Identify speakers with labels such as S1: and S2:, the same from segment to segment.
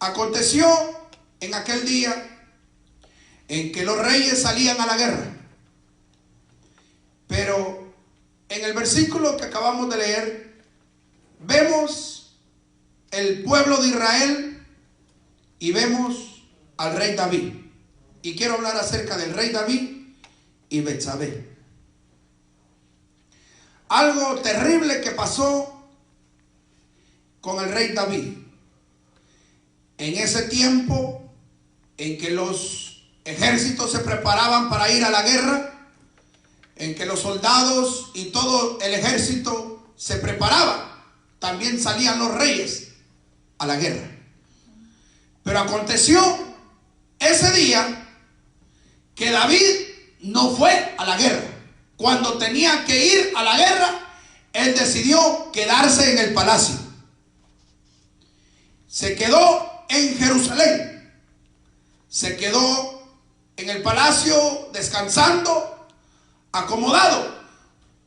S1: Aconteció en aquel día en que los reyes salían a la guerra. Pero en el versículo que acabamos de leer, vemos el pueblo de Israel y vemos al rey David. Y quiero hablar acerca del rey David y Betsabé. Algo terrible que pasó con el rey David. En ese tiempo en que los ejércitos se preparaban para ir a la guerra, en que los soldados y todo el ejército se preparaban, también salían los reyes a la guerra. Pero aconteció ese día que David no fue a la guerra. Cuando tenía que ir a la guerra, él decidió quedarse en el palacio. Se quedó en Jerusalén. Se quedó en el palacio descansando, acomodado.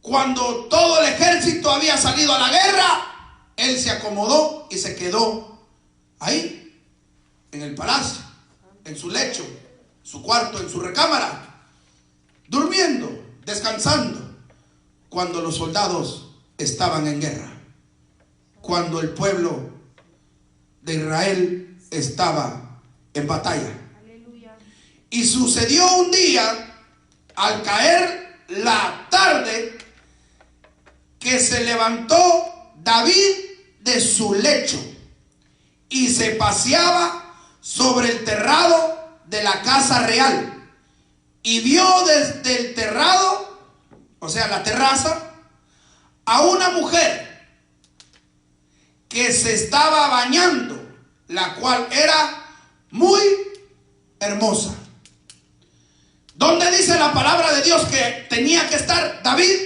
S1: Cuando todo el ejército había salido a la guerra, él se acomodó y se quedó ahí, en el palacio, en su lecho, su cuarto, en su recámara, durmiendo, descansando, cuando los soldados estaban en guerra, cuando el pueblo de Israel estaba en batalla.
S2: Aleluya.
S1: Y sucedió un día, al caer la tarde, que se levantó David de su lecho y se paseaba sobre el terrado de la casa real, y vio desde el terrado, o sea, la terraza, a una mujer que se estaba bañando, la cual era muy hermosa. ¿Dónde dice la palabra de Dios que tenía que estar David?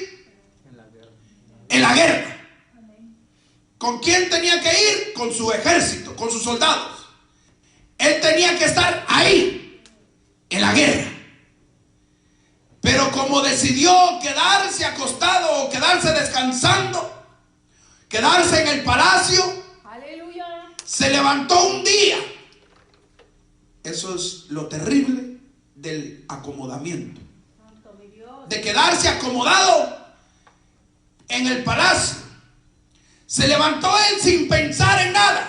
S1: En la guerra. ¿Con quién tenía que ir? Con su ejército, con sus soldados. Él tenía que estar ahí, en la guerra. Pero como decidió quedarse acostado o quedarse descansando, quedarse en el palacio,
S2: Aleluya.
S1: se levantó un día. Eso es lo terrible del acomodamiento.
S2: Santo mi Dios.
S1: De quedarse acomodado en el palacio. Se levantó él sin pensar en nada.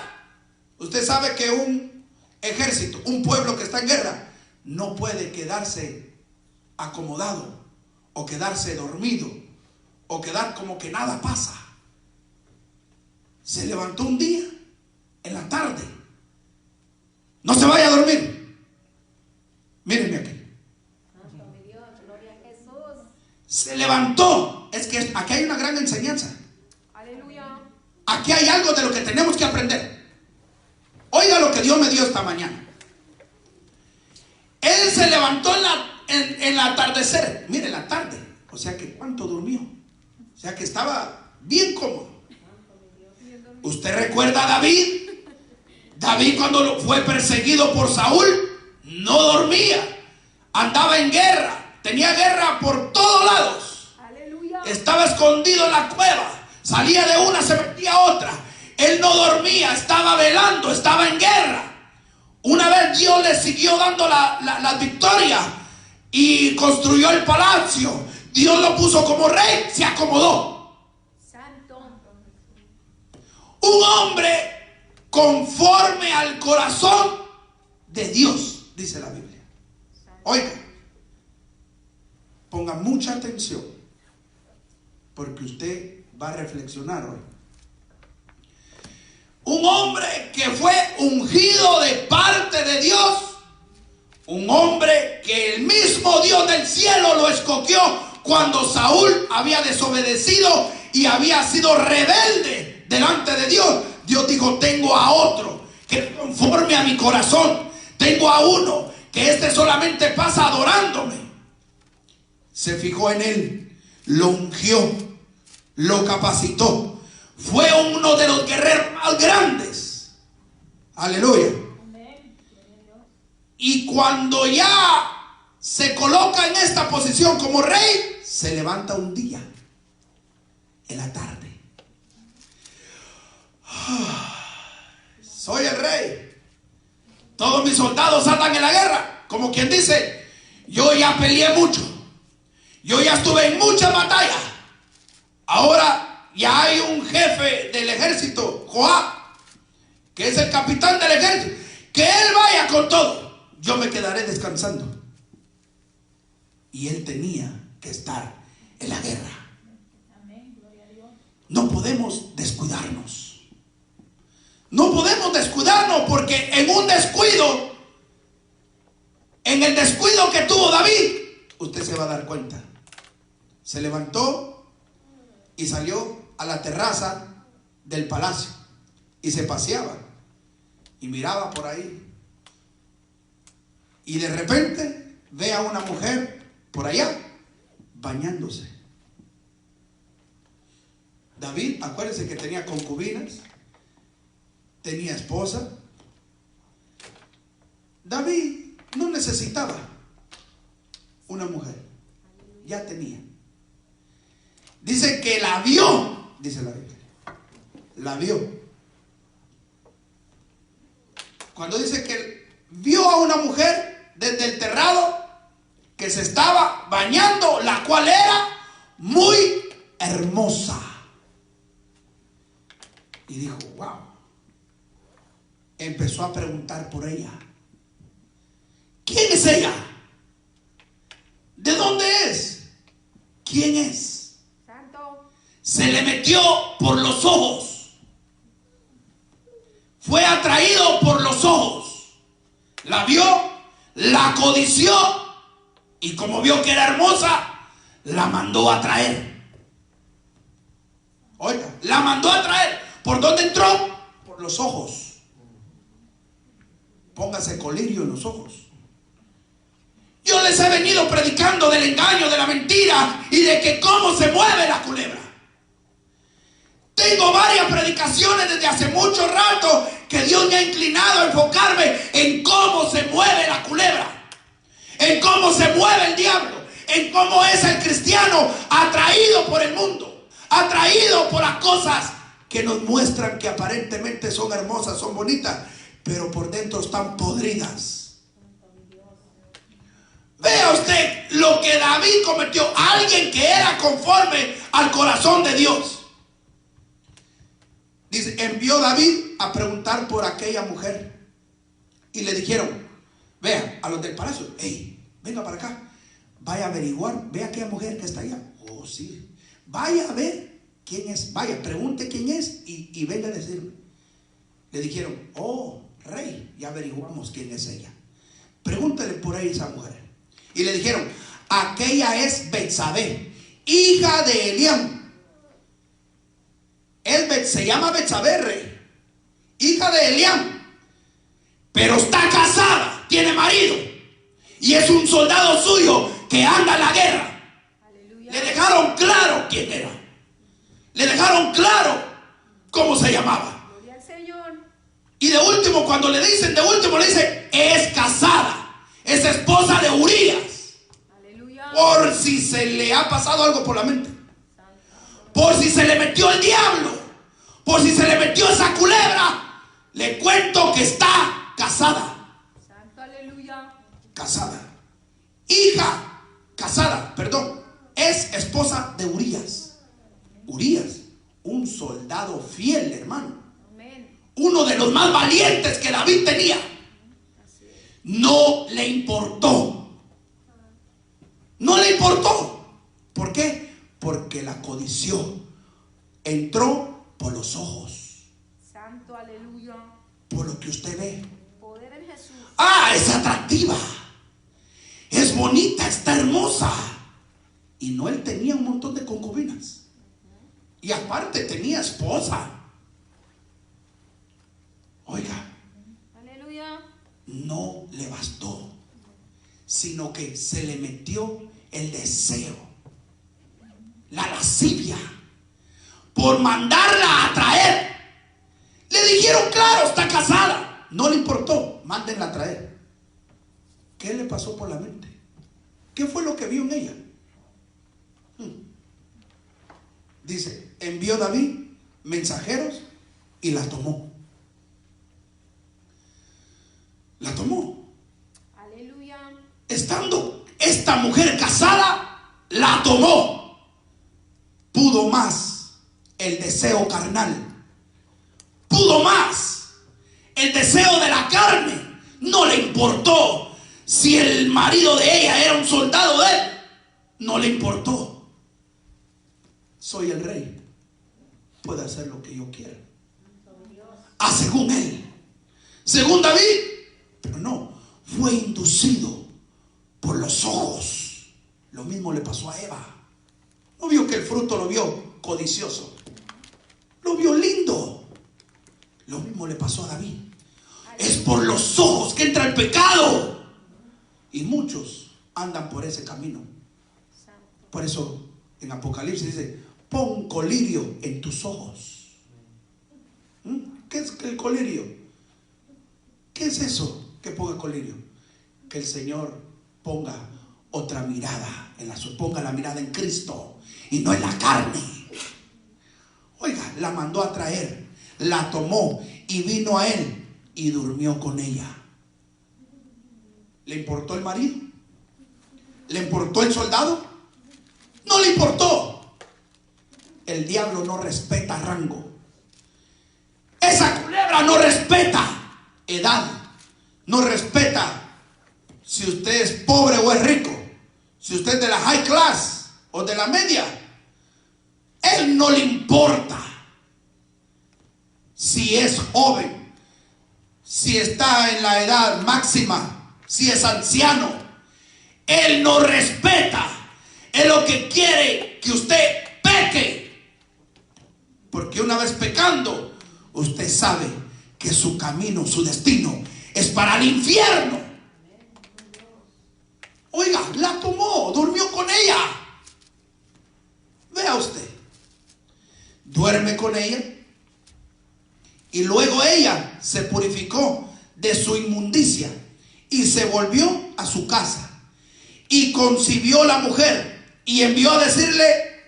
S1: Usted sabe que un ejército, un pueblo que está en guerra, no puede quedarse acomodado o quedarse dormido o quedar como que nada pasa. Se levantó un día en la tarde. No se vaya a dormir. Mírenme aquí.
S2: Santo mi Dios. Gloria a Jesús.
S1: Se levantó. Es que aquí hay una gran enseñanza.
S2: Aleluya.
S1: Aquí hay algo de lo que tenemos que aprender. Oiga lo que Dios me dio esta mañana. Él se levantó en el atardecer. Mire, la tarde. O sea que ¿cuánto durmió? O sea que estaba bien cómodo. ¿Usted recuerda a David? David, cuando fue perseguido por Saúl, no dormía. Andaba en guerra. Tenía guerra por todos lados.
S2: Aleluya.
S1: Estaba escondido en la cueva. Salía de una, se metía a otra. Él no dormía, estaba velando, estaba en guerra. Una vez Dios le siguió dando la victoria y construyó el palacio. Dios lo puso como rey, se acomodó.
S2: Santo.
S1: Un hombre conforme al corazón de Dios, dice la Biblia. Oiga, ponga mucha atención, porque usted va a reflexionar hoy. Un hombre que fue ungido de parte de Dios, un hombre que el mismo Dios del cielo lo escogió cuando Saúl había desobedecido y había sido rebelde delante de Dios. Dios dijo: tengo a otro que es conforme a mi corazón. Tengo a uno que solamente pasa adorándome. Se fijó en él, lo ungió, lo capacitó. Fue uno de los guerreros más grandes. Aleluya. Y cuando ya se coloca en esta posición como rey, se levanta un día en la tarde. Soy el rey. Todos mis soldados andan en la guerra. Como quien dice, yo ya peleé mucho. Yo ya estuve en muchas batallas. Ahora ya hay un jefe del ejército, Joab, que es el capitán del ejército. Que él vaya con todo. Yo me quedaré descansando. Y él tenía que estar en la guerra. No podemos descuidarnos. No podemos descuidarnos porque en un descuido, en el descuido que tuvo David, usted se va a dar cuenta. Se levantó y salió a la terraza del palacio y se paseaba y miraba por ahí. Y de repente ve a una mujer por allá bañándose. David, acuérdense que tenía concubinas, tenía esposa. David no necesitaba una mujer, ya tenía. Dice que la vio, dice la Biblia, la vio. Cuando dice que vio a una mujer desde el terrado que se estaba bañando, la cual era muy hermosa. Y dijo, wow. Empezó a preguntar por ella. ¿Quién es ella? ¿De dónde es? ¿Quién es?
S2: Santo.
S1: Se le metió por los ojos. Fue atraído por los ojos. La vio, la codició y como vio que era hermosa, la mandó a traer. Oiga, la mandó a traer. ¿Por dónde entró? Por los ojos. Póngase colirio en los ojos. Yo les he venido predicando del engaño, de la mentira y de que cómo se mueve la culebra. Tengo varias predicaciones desde hace mucho rato que Dios me ha inclinado a enfocarme en cómo se mueve la culebra, en cómo se mueve el diablo, en cómo es el cristiano atraído por el mundo, atraído por las cosas que nos muestran que aparentemente son hermosas, son bonitas, pero por dentro están podridas. Vea usted lo que David cometió. Alguien que era conforme al corazón de Dios. Dice, envió David a preguntar por aquella mujer. Y le dijeron, vean, a los del palacio, hey, venga para acá. Vaya a averiguar, ve a aquella mujer que está allá. Oh, sí. Vaya a ver quién es. Vaya, pregunte quién es y venga a decirme. Le dijeron, oh, rey, ya averiguamos quién es ella. Pregúntele por ahí a esa mujer. Y le dijeron, aquella es Betsabé, hija de Eliam. Se llama Betsabé, rey, hija de Eliam, pero está casada, tiene marido y es un soldado suyo que anda en la guerra. Aleluya. Le dejaron claro quién era, le dejaron claro cómo se llamaba.
S2: Gloria al Señor.
S1: Y de último, cuando le dicen, es casada, es esposa de Urías.
S2: Aleluya.
S1: Por si se le ha pasado algo por la mente, por si se le metió el diablo, por si se le metió esa culebra, le cuento que está casada.
S2: Santo, aleluya.
S1: Casada. Es esposa de Urías. Urías, un soldado fiel, hermano.
S2: Amén.
S1: Uno de los más valientes que David tenía. No le importó. No le importó. ¿Por qué? Porque la codició. Entró por los ojos.
S2: Santo, aleluya.
S1: Por lo que usted ve.
S2: Poder en Jesús.
S1: Ah, es atractiva. Es bonita, está hermosa. Y no, él tenía un montón de concubinas. Y aparte tenía esposa. Oiga.
S2: Aleluya.
S1: No le bastó, sino que se le metió el deseo, la lascivia, por mandarla a traer. Le dijeron, claro, está casada. No le importó, mándenla a traer. ¿Qué le pasó por la mente? ¿Qué fue lo que vio en ella? Dice, envió David mensajeros y la tomó. La tomó. la tomó. Pudo más el deseo carnal. Pudo más el deseo de la carne. No le importó si el marido de ella era un soldado de él. No le importó. Soy el rey. Puedo hacer lo que yo quiera. Según él. Según David. Pero no. Fue inducido por los ojos. Lo mismo le pasó a Eva. No vio que el fruto lo vio codicioso. Lo vio lindo. Lo mismo le pasó a David. Es por los ojos que entra el pecado. Y muchos andan por ese camino. Por eso en Apocalipsis dice: pon colirio en tus ojos. ¿Qué es el colirio? ¿Qué es eso que ponga colirio? Que el Señor ponga otra mirada, ponga la mirada en Cristo y no en la carne. Oiga, la mandó a traer, la tomó y vino a él y durmió con ella. ¿Le importó el marido? ¿Le importó el soldado? No le importó. El diablo no respeta rango. Esa culebra no respeta edad. No respeta si usted es pobre o es rico, si usted es de la high class o de la media. Él no le importa si es joven, si está en la edad máxima, si es anciano. Él no respeta. Él lo que quiere que usted peque, porque una vez pecando usted sabe que su camino, su destino es para el infierno. Oiga, la tomó, durmió con ella. Vea usted, duerme con ella y luego ella se purificó de su inmundicia y se volvió a su casa y concibió la mujer y envió a decirle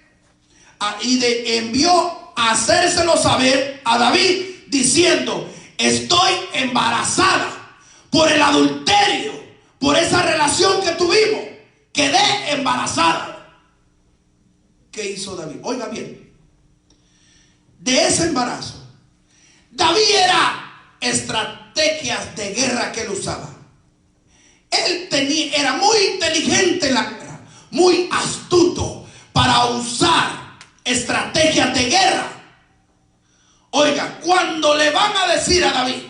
S1: envió a hacérselo saber a David diciendo: estoy embarazada por el adulterio, por esa relación que tuvimos, quedé embarazada. ¿Qué hizo David? Oiga bien, de ese embarazo, David era estrategias de guerra que él usaba. Él era muy inteligente en la guerra, muy astuto para usar estrategias de guerra. Oiga, cuando le van a decir a David,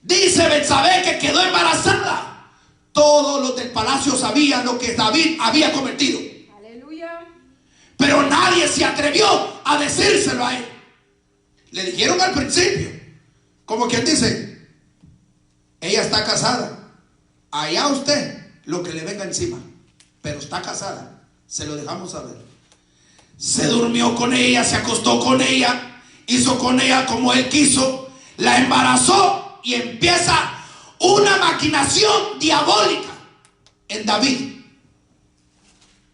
S1: dice Betsabé que quedó embarazada, todos los del palacio sabían lo que David había cometido.
S2: Aleluya.
S1: Pero nadie se atrevió a decírselo a él. Le dijeron al principio, como quien dice: ella está casada, allá usted lo que le venga encima, pero está casada, se lo dejamos saber. Se durmió con ella, se acostó con ella, hizo con ella como él quiso, la embarazó y empieza una maquinación diabólica en David.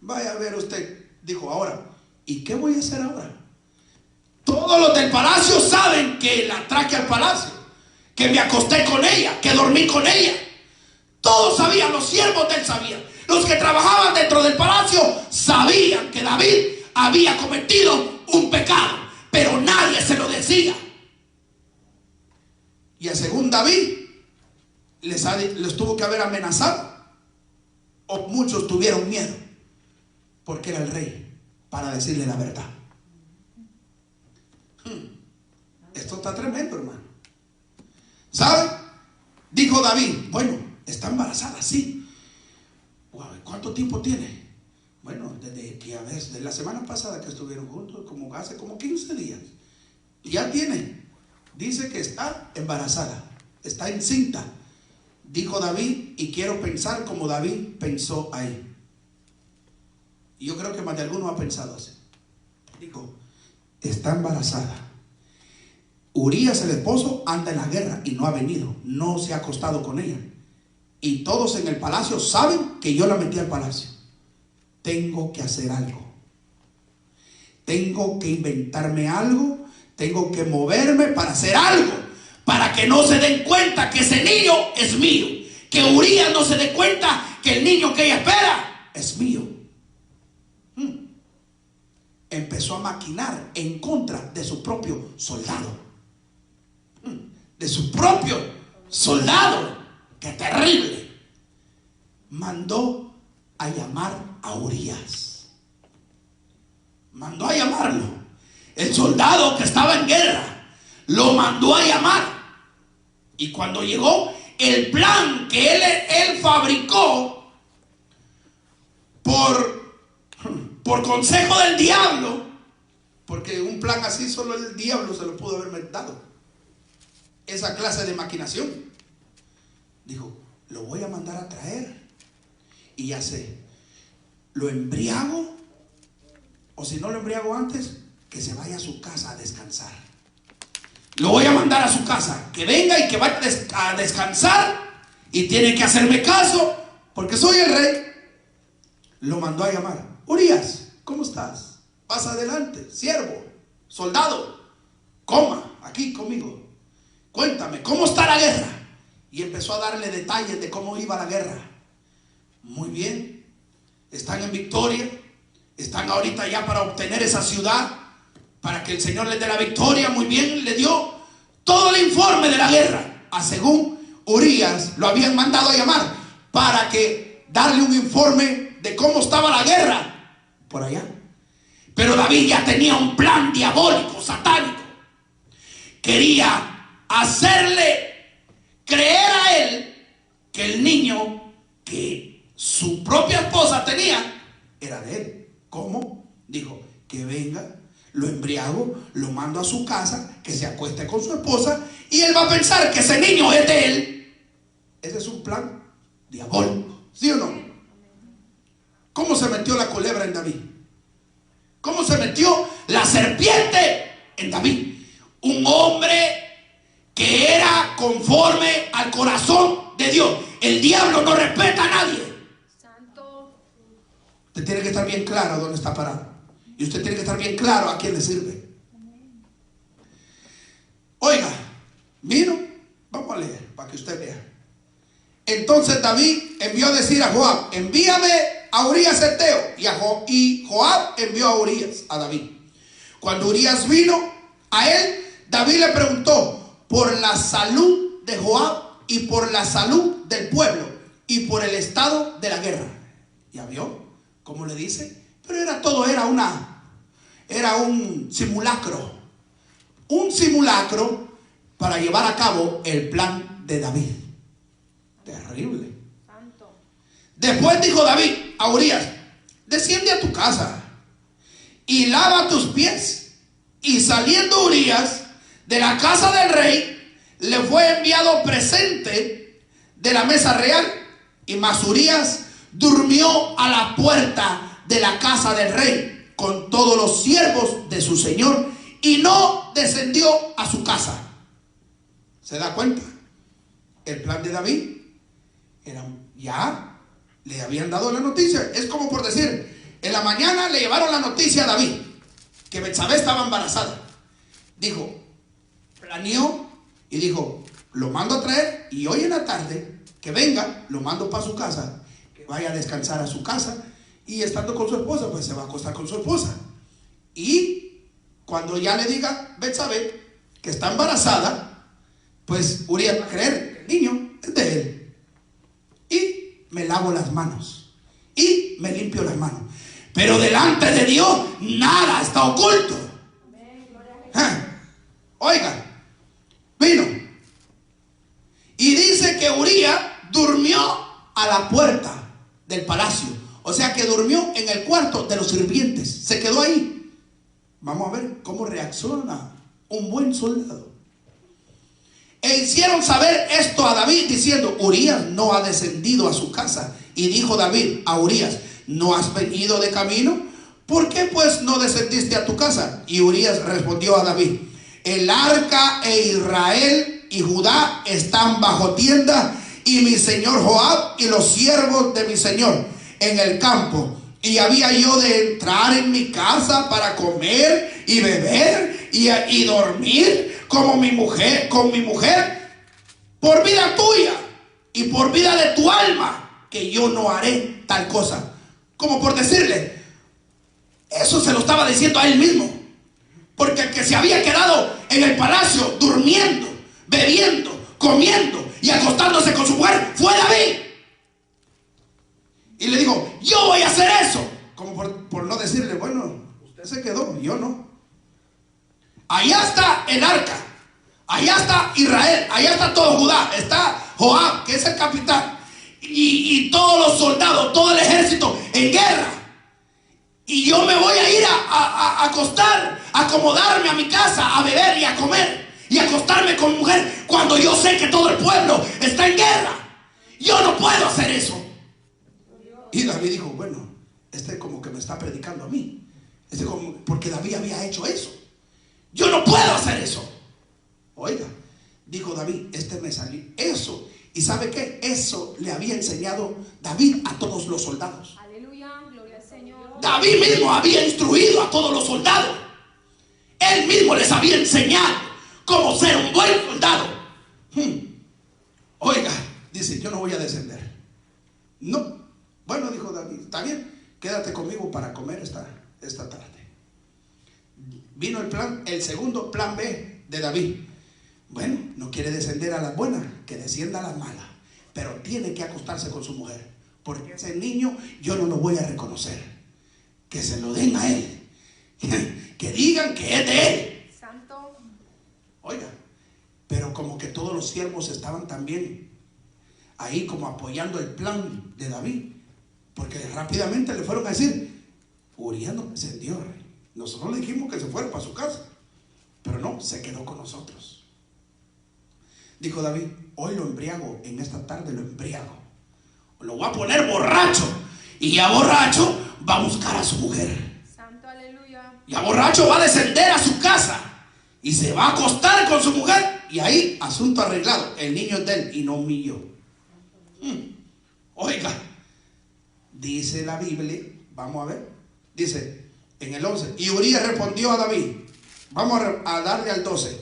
S1: Vaya a ver usted, dijo: ahora, ¿y qué voy a hacer ahora? Todos los del palacio saben que la traje al palacio, que me acosté con ella, que dormí con ella. Todos sabían, los siervos de él sabían, los que trabajaban dentro del palacio sabían que David había cometido un pecado, pero nadie se lo decía. Y según David les tuvo que haber amenazado, o muchos tuvieron miedo, porque era el rey, para decirle la verdad. Esto está tremendo, hermano. ¿Sabe? Dijo David: bueno, está embarazada, sí. ¿Cuánto tiempo tiene? Bueno, desde la semana pasada que estuvieron juntos, hace como 15 días. Ya tiene. Dice que está embarazada, está encinta. Dijo David, y quiero pensar como David pensó ahí. Y yo creo que más de alguno ha pensado así. Dijo: está embarazada. Urías, el esposo, anda en la guerra y no ha venido, no se ha acostado con ella. Y todos en el palacio saben que yo la metí al palacio. Tengo que hacer algo. Tengo que inventarme algo. Tengo que moverme para hacer algo, para que no se den cuenta que ese niño es mío, que Urías no se dé cuenta que el niño que ella espera es mío. empezó a maquinar en contra de su propio soldado. De su propio soldado. ¡Qué terrible! Mandó a llamar a Urías. Mandó a llamarlo. El soldado que estaba en guerra lo mandó a llamar. Y cuando llegó, el plan que él fabricó por consejo del diablo, porque un plan así solo el diablo se lo pudo haber dado, esa clase de maquinación. Dijo, lo voy a mandar a traer y ya sé, lo embriago, o si no lo embriago antes, que se vaya a su casa a descansar. Lo voy a mandar a su casa, que venga y que vaya a descansar, y tiene que hacerme caso porque soy el rey. Lo mandó a llamar. Urías, ¿cómo estás? Pasa adelante, siervo, soldado, coma aquí conmigo. Cuéntame, ¿cómo está la guerra? Y empezó a darle detalles de cómo iba la guerra. Muy bien, están en victoria, están ahorita ya para obtener esa ciudad, para que el Señor les dé la victoria. Muy bien, le dio todo el informe de la guerra, a según Urías lo habían mandado a llamar para que darle un informe de cómo estaba la guerra por allá. Pero David ya tenía un plan diabólico, satánico. Quería hacerle creer a él que el niño que su propia esposa tenía era de él. ¿Cómo? Dijo, que venga, lo embriago, lo mando a su casa, que se acueste con su esposa, y él va a pensar que ese niño es de él. Ese es un plan diabólico, ¿sí o no? ¿Cómo se metió la culebra en David? ¿Cómo se metió la serpiente en David? Un hombre que era conforme al corazón de Dios. El diablo no respeta a nadie.
S2: Santo.
S1: Usted tiene que estar bien claro dónde está parado. Y usted tiene que estar bien claro a quién le sirve. Oiga, vino, vamos a leer para que usted vea. Entonces David envió a decir a Joab, envíame a Urías Heteo. Y Joab envió a Urías a David. Cuando Urías vino a él, David le preguntó por la salud de Joab y por la salud del pueblo y por el estado de la guerra. ¿Ya vio cómo le dice? Pero era un simulacro. Un simulacro para llevar a cabo el plan de David. Terrible.
S2: Santo.
S1: Después dijo David a Urías, desciende a tu casa y lava tus pies. Y saliendo Urías de la casa del rey, le fue enviado presente de la mesa real. Y mas Urías durmió a la puerta de la casa del rey con todos los siervos de su señor y no descendió a su casa. ¿Se da cuenta? El plan de David era, ya le habían dado la noticia. Es como por decir, en la mañana le llevaron la noticia a David que Betsabé estaba embarazada. Dijo, planeó y dijo, lo mando a traer, y hoy en la tarde que venga, lo mando para su casa, que vaya a descansar a su casa, y estando con su esposa, pues se va a acostar con su esposa. Y cuando ya le diga Betsabé que está embarazada, pues Urías va a creer que el niño es de él. Y me lavo las manos y me limpio las manos, pero delante de Dios nada está oculto. Oiga, vino y dice que Urías durmió a la puerta del palacio. O sea que durmió en el cuarto de los sirvientes. Se quedó ahí. Vamos a ver cómo reacciona un buen soldado. E hicieron saber esto a David diciendo, Urías no ha descendido a su casa. Y dijo David a Urías, ¿no has venido de camino? ¿Por qué pues no descendiste a tu casa? Y Urías respondió a David, el arca e Israel y Judá están bajo tienda, y mi señor Joab y los siervos de mi señor en el campo. Y había yo de entrar en mi casa para comer y beber y dormir con mi mujer, por vida tuya y por vida de tu alma, que yo no haré tal cosa. Como por decirle, Eso se lo estaba diciendo a él mismo. Porque el que se había quedado en el palacio durmiendo, bebiendo, comiendo y acostándose con su mujer fue David. Y le dijo, yo voy a hacer eso. Como por no decirle, bueno, usted se quedó, yo no. Allá está el arca, allá está Israel, allá está todo Judá, está Joab, que es el capitán, y todos los soldados, todo el ejército en guerra. Y yo me voy a ir a acostar, a acomodarme a mi casa, a beber y a comer y a acostarme con mi mujer cuando yo sé que todo el pueblo está en guerra. Yo no puedo hacer eso. Y David dijo, bueno, este como que me está predicando a mí. Porque David había hecho eso. Yo no puedo hacer eso. Oiga, dijo David, me salió eso. ¿Y sabe qué? Eso le había enseñado David a todos los soldados.
S2: Aleluya, gloria al Señor.
S1: David mismo había instruido a todos los soldados. Él mismo les había enseñado cómo ser un buen soldado. Oiga, dice, yo no voy a descender. No. Bueno, dijo David, está bien, quédate conmigo para comer esta tarde. Vino el segundo plan B de David. Bueno, no quiere descender a las buenas, que descienda a las malas, pero tiene que acostarse con su mujer, porque ese niño yo no lo voy a reconocer. Que se lo den a él, que digan que es de él.
S2: Santo.
S1: Oiga, pero como que todos los siervos estaban también ahí como apoyando el plan de David, porque rápidamente le fueron a decir, Urías no descendió, rey. Nosotros le dijimos que se fuera para su casa, pero no, se quedó con nosotros. Dijo David, hoy lo embriago, en esta tarde lo embriago, lo voy a poner borracho, y ya borracho va a buscar a su mujer.
S2: Santo, aleluya.
S1: Ya borracho va a descender a su casa y se va a acostar con su mujer, y ahí asunto arreglado, el niño es de él y no mío. Oiga, dice la Biblia, vamos a ver, dice en el 11, y Urías respondió a David, vamos a darle al 12,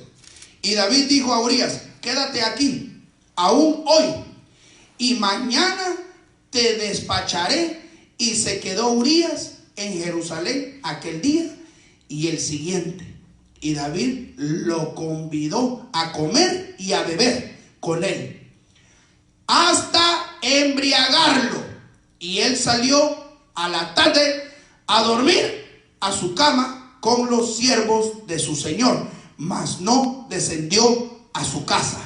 S1: y David dijo a Urías, quédate aquí, aún hoy, y mañana te despacharé. Y se quedó Urías en Jerusalén aquel día y el siguiente. Y David lo convidó a comer y a beber con él, hasta embriagarlo. Y él salió a la tarde a dormir a su cama con los siervos de su señor, mas no descendió a su casa.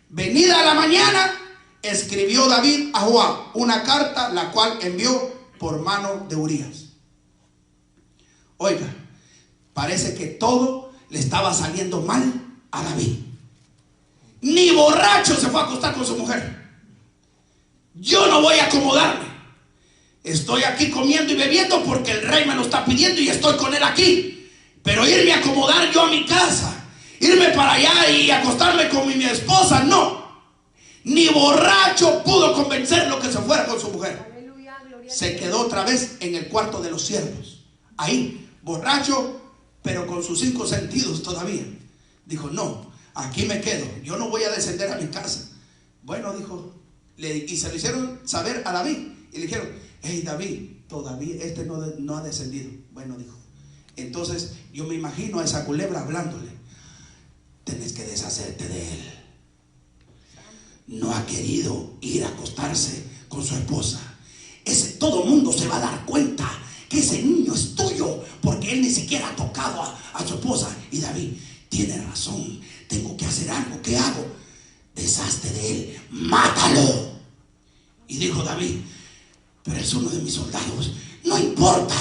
S1: Venida la mañana, escribió David a Joab una carta, la cual envió por mano de Urías. Oiga, parece que todo le estaba saliendo mal a David. Ni borracho se fue a acostar con su mujer. Yo no voy a acomodarme. Estoy aquí comiendo y bebiendo porque el rey me lo está pidiendo y estoy con él aquí. Pero irme a acomodar yo a mi casa, irme para allá y acostarme con mi esposa, no. Ni borracho pudo convencerlo que se fuera con su mujer.
S2: Aleluya, gloria.
S1: Se quedó otra vez en el cuarto de los siervos, ahí, borracho, pero con sus 5 sentidos todavía. Dijo, no, aquí me quedo, yo no voy a descender a mi casa. Bueno, dijo, y se lo hicieron saber a David, y le dijeron, hey David, todavía no ha descendido. Bueno, dijo, entonces yo me imagino a esa culebra hablándole, tenés que deshacerte de él. No ha querido ir a acostarse con su esposa. Todo mundo se va a dar cuenta que ese niño es tuyo, porque él ni siquiera ha tocado a su esposa. Y David, tiene razón, tengo que hacer algo. ¿Qué hago? Deshazte de él, mátalo. Y dijo David, pero es uno de mis soldados. No importa,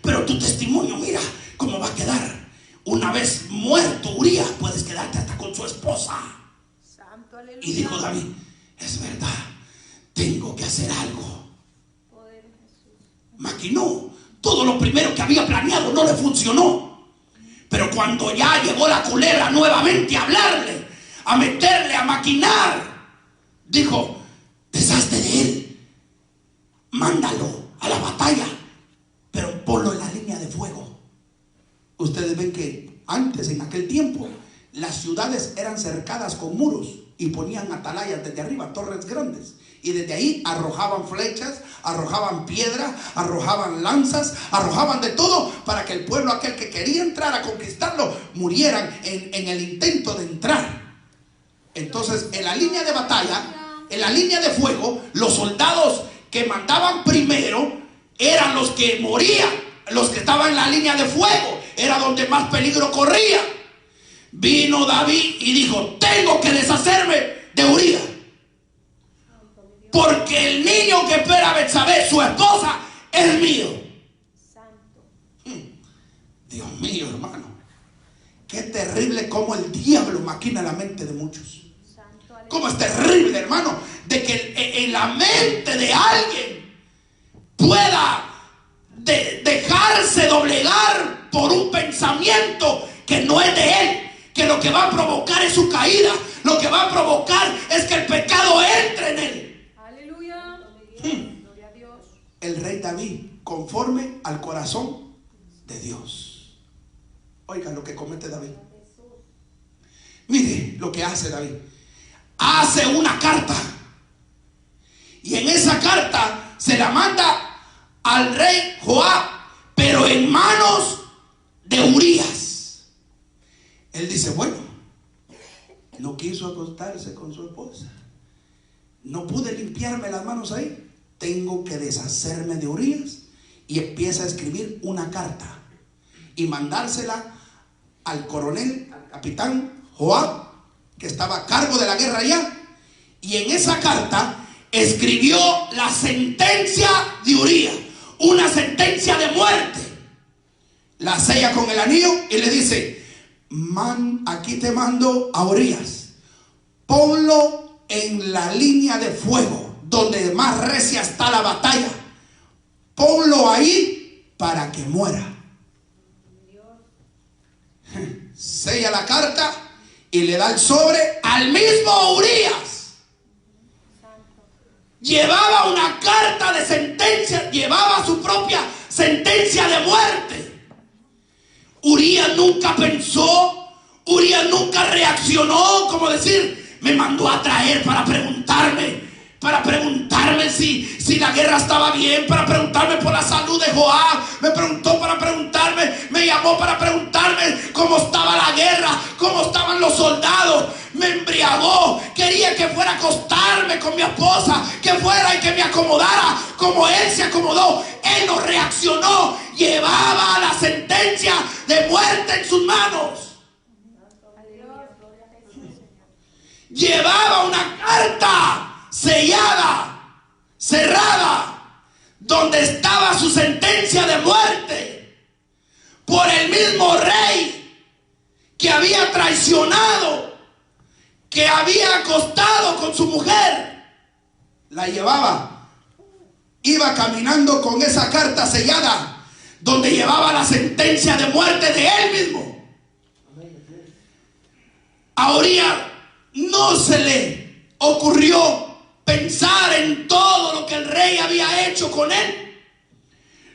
S1: pero tu testimonio, mira cómo va a quedar. Una vez muerto Urías, puedes quedarte hasta con su esposa.
S2: Santo, aleluya.
S1: Y dijo David, es verdad, tengo que hacer algo.
S2: Poder en Jesús.
S1: Maquinó todo lo primero que había planeado, no le funcionó. Pero cuando ya llegó la culebra nuevamente a hablarle, a meterle, a maquinar, dijo, deshazte de él, mándalo a la batalla, pero ponlo en la línea de fuego. Ustedes ven que antes, en aquel tiempo, las ciudades eran cercadas con muros y ponían atalayas desde arriba, torres grandes, Y desde ahí arrojaban flechas, arrojaban piedras, arrojaban lanzas, arrojaban de todo para que el pueblo aquel que quería entrar a conquistarlo murieran en el intento de entrar. Entonces, en la línea de batalla, en la línea de fuego, los soldados que mandaban primero eran los que morían. Los que estaban en la línea de fuego era donde más peligro corría. Vino David y dijo: tengo que deshacerme de Urías, porque el niño que espera Betsabé, su esposa, es mío. Dios mío, hermano, qué terrible cómo el diablo maquina la mente de muchos. Cómo es terrible, hermano, de que en la mente de alguien pueda dejarse doblegar por un pensamiento que no es de él, que lo que va a provocar es su caída, lo que va a provocar es que el pecado entre en él.
S2: Aleluya. Gloria a Dios.
S1: El rey David, conforme al corazón de Dios. Oigan lo que comete David. Mire lo que hace David. Hace una carta, y en esa carta se la manda al rey Joab, pero en manos de Urías. Él dice: bueno, no quiso acostarse con su esposa, no pude limpiarme las manos ahí, tengo que deshacerme de Urías. Y empieza a escribir una carta y mandársela al coronel, al capitán Joab, que estaba a cargo de la guerra allá. Y en esa carta escribió la sentencia de Urías, una sentencia de muerte. La sella con el anillo y le dice: aquí te mando a Urías, ponlo en la línea de fuego donde más recia está la batalla, ponlo ahí para que muera. Sella la carta y le da el sobre al mismo Urías. Llevaba una carta de sentencia, llevaba su propia sentencia de muerte. Urías nunca pensó, Urías nunca reaccionó, como decir: me mandó a traer para preguntarme si la guerra estaba bien, para preguntarme por la salud de Joab, me preguntó para preguntarme, me llamó para preguntarme cómo estaba la guerra, cómo estaban los soldados, me embriagó, quería que fuera a acostarme con mi esposa, que fuera y que me acomodara como él se acomodó. Él no reaccionó, llevaba la sentencia de muerte en sus manos. Llevaba una carta sellada, cerrada, donde estaba su sentencia de muerte por el mismo rey que había traicionado, que había acostado con su mujer. La llevaba, iba caminando con esa carta sellada donde llevaba la sentencia de muerte de él mismo. A Urías no se le ocurrió pensar en todo lo que el rey había hecho con él.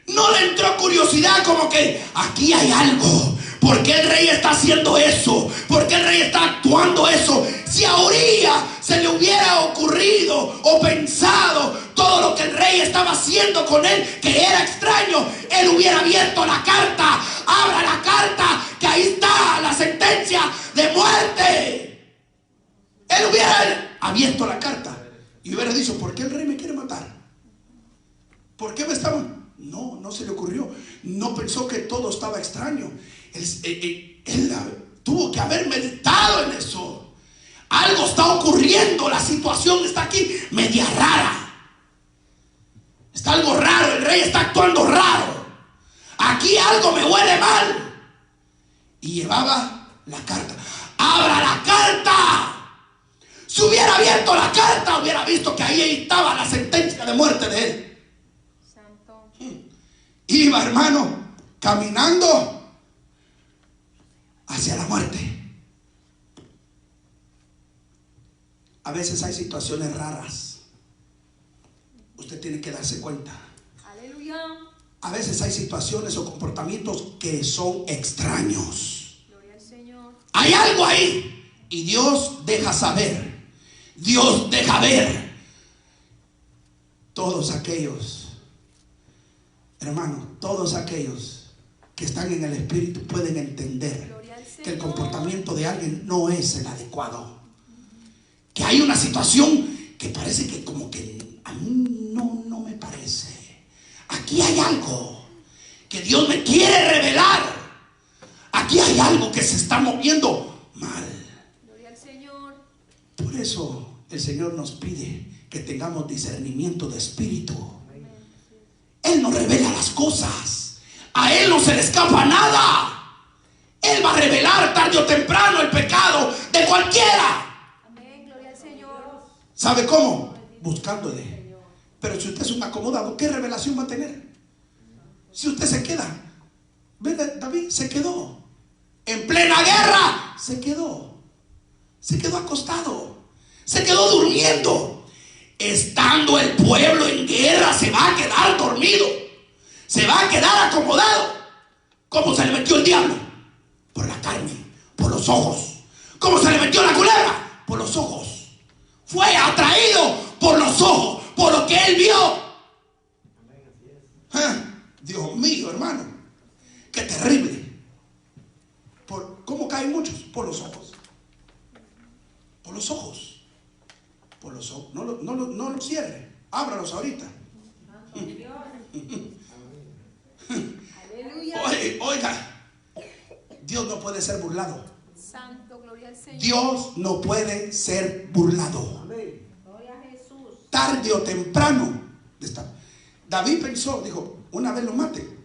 S1: No le entró curiosidad como que aquí hay algo. ¿Por qué el rey está haciendo eso? ¿Por qué el rey está actuando eso? Si a Urías se le hubiera ocurrido o pensado todo lo que el rey estaba haciendo con él, que era extraño, él hubiera abierto la carta. Abra la carta, que ahí está la sentencia de muerte. Él hubiera abierto la carta y hubiera dicho: ¿por qué el rey me quiere matar? ¿Por qué me estaba? No se le ocurrió. No pensó que todo estaba extraño. Él tuvo que haber meditado en eso. Algo está ocurriendo, la situación está aquí media rara. Está algo raro, el rey está actuando raro. Aquí algo me huele mal. Y llevaba la carta. ¡Abra la carta! Si hubiera abierto la carta, hubiera visto que ahí estaba la sentencia de muerte de él.
S2: Santo.
S1: Iba, hermano, caminando hacia la muerte. A veces hay situaciones raras. Usted tiene que darse cuenta.
S2: Aleluya.
S1: A veces hay situaciones o comportamientos que son extraños.
S2: Gloria al Señor.
S1: Hay algo ahí. Y Dios deja saber. Dios deja ver todos aquellos, hermanos, todos aquellos que están en el Espíritu pueden entender que el comportamiento de alguien no es el adecuado. Que hay una situación que parece que como que a mí no me parece. Aquí hay algo que Dios me quiere revelar. Aquí hay algo que se está moviendo mal.
S2: Gloria al Señor.
S1: Por eso el Señor nos pide que tengamos discernimiento de espíritu. Él nos revela las cosas. A Él no se le escapa nada. Él va a revelar tarde o temprano el pecado de cualquiera.
S2: Amén. Gloria al Señor.
S1: ¿Sabe cómo? Buscándole. Pero si usted es un acomodado, ¿qué revelación va a tener? Si usted se queda. ¿Ve? David se quedó. En plena guerra se quedó. Se quedó acostado. Se quedó durmiendo. Estando el pueblo en guerra, se va a quedar dormido. Se va a quedar acomodado. ¿Cómo se le metió el diablo? Por la carne, por los ojos. ¿Cómo se le metió la culebra? Por los ojos. Fue atraído por los ojos, por lo que él vio. Dios mío, hermano, qué terrible. ¿Cómo caen muchos? Por los ojos. Por los ojos. Por los ojos. No los cierre. Ábralos ahorita.
S2: Aleluya.
S1: Oiga, Dios no puede ser burlado.
S2: Santo, gloria al Señor.
S1: Dios no puede ser burlado.
S2: Gloria a Jesús.
S1: Tarde o temprano. David pensó, dijo, una vez lo mate.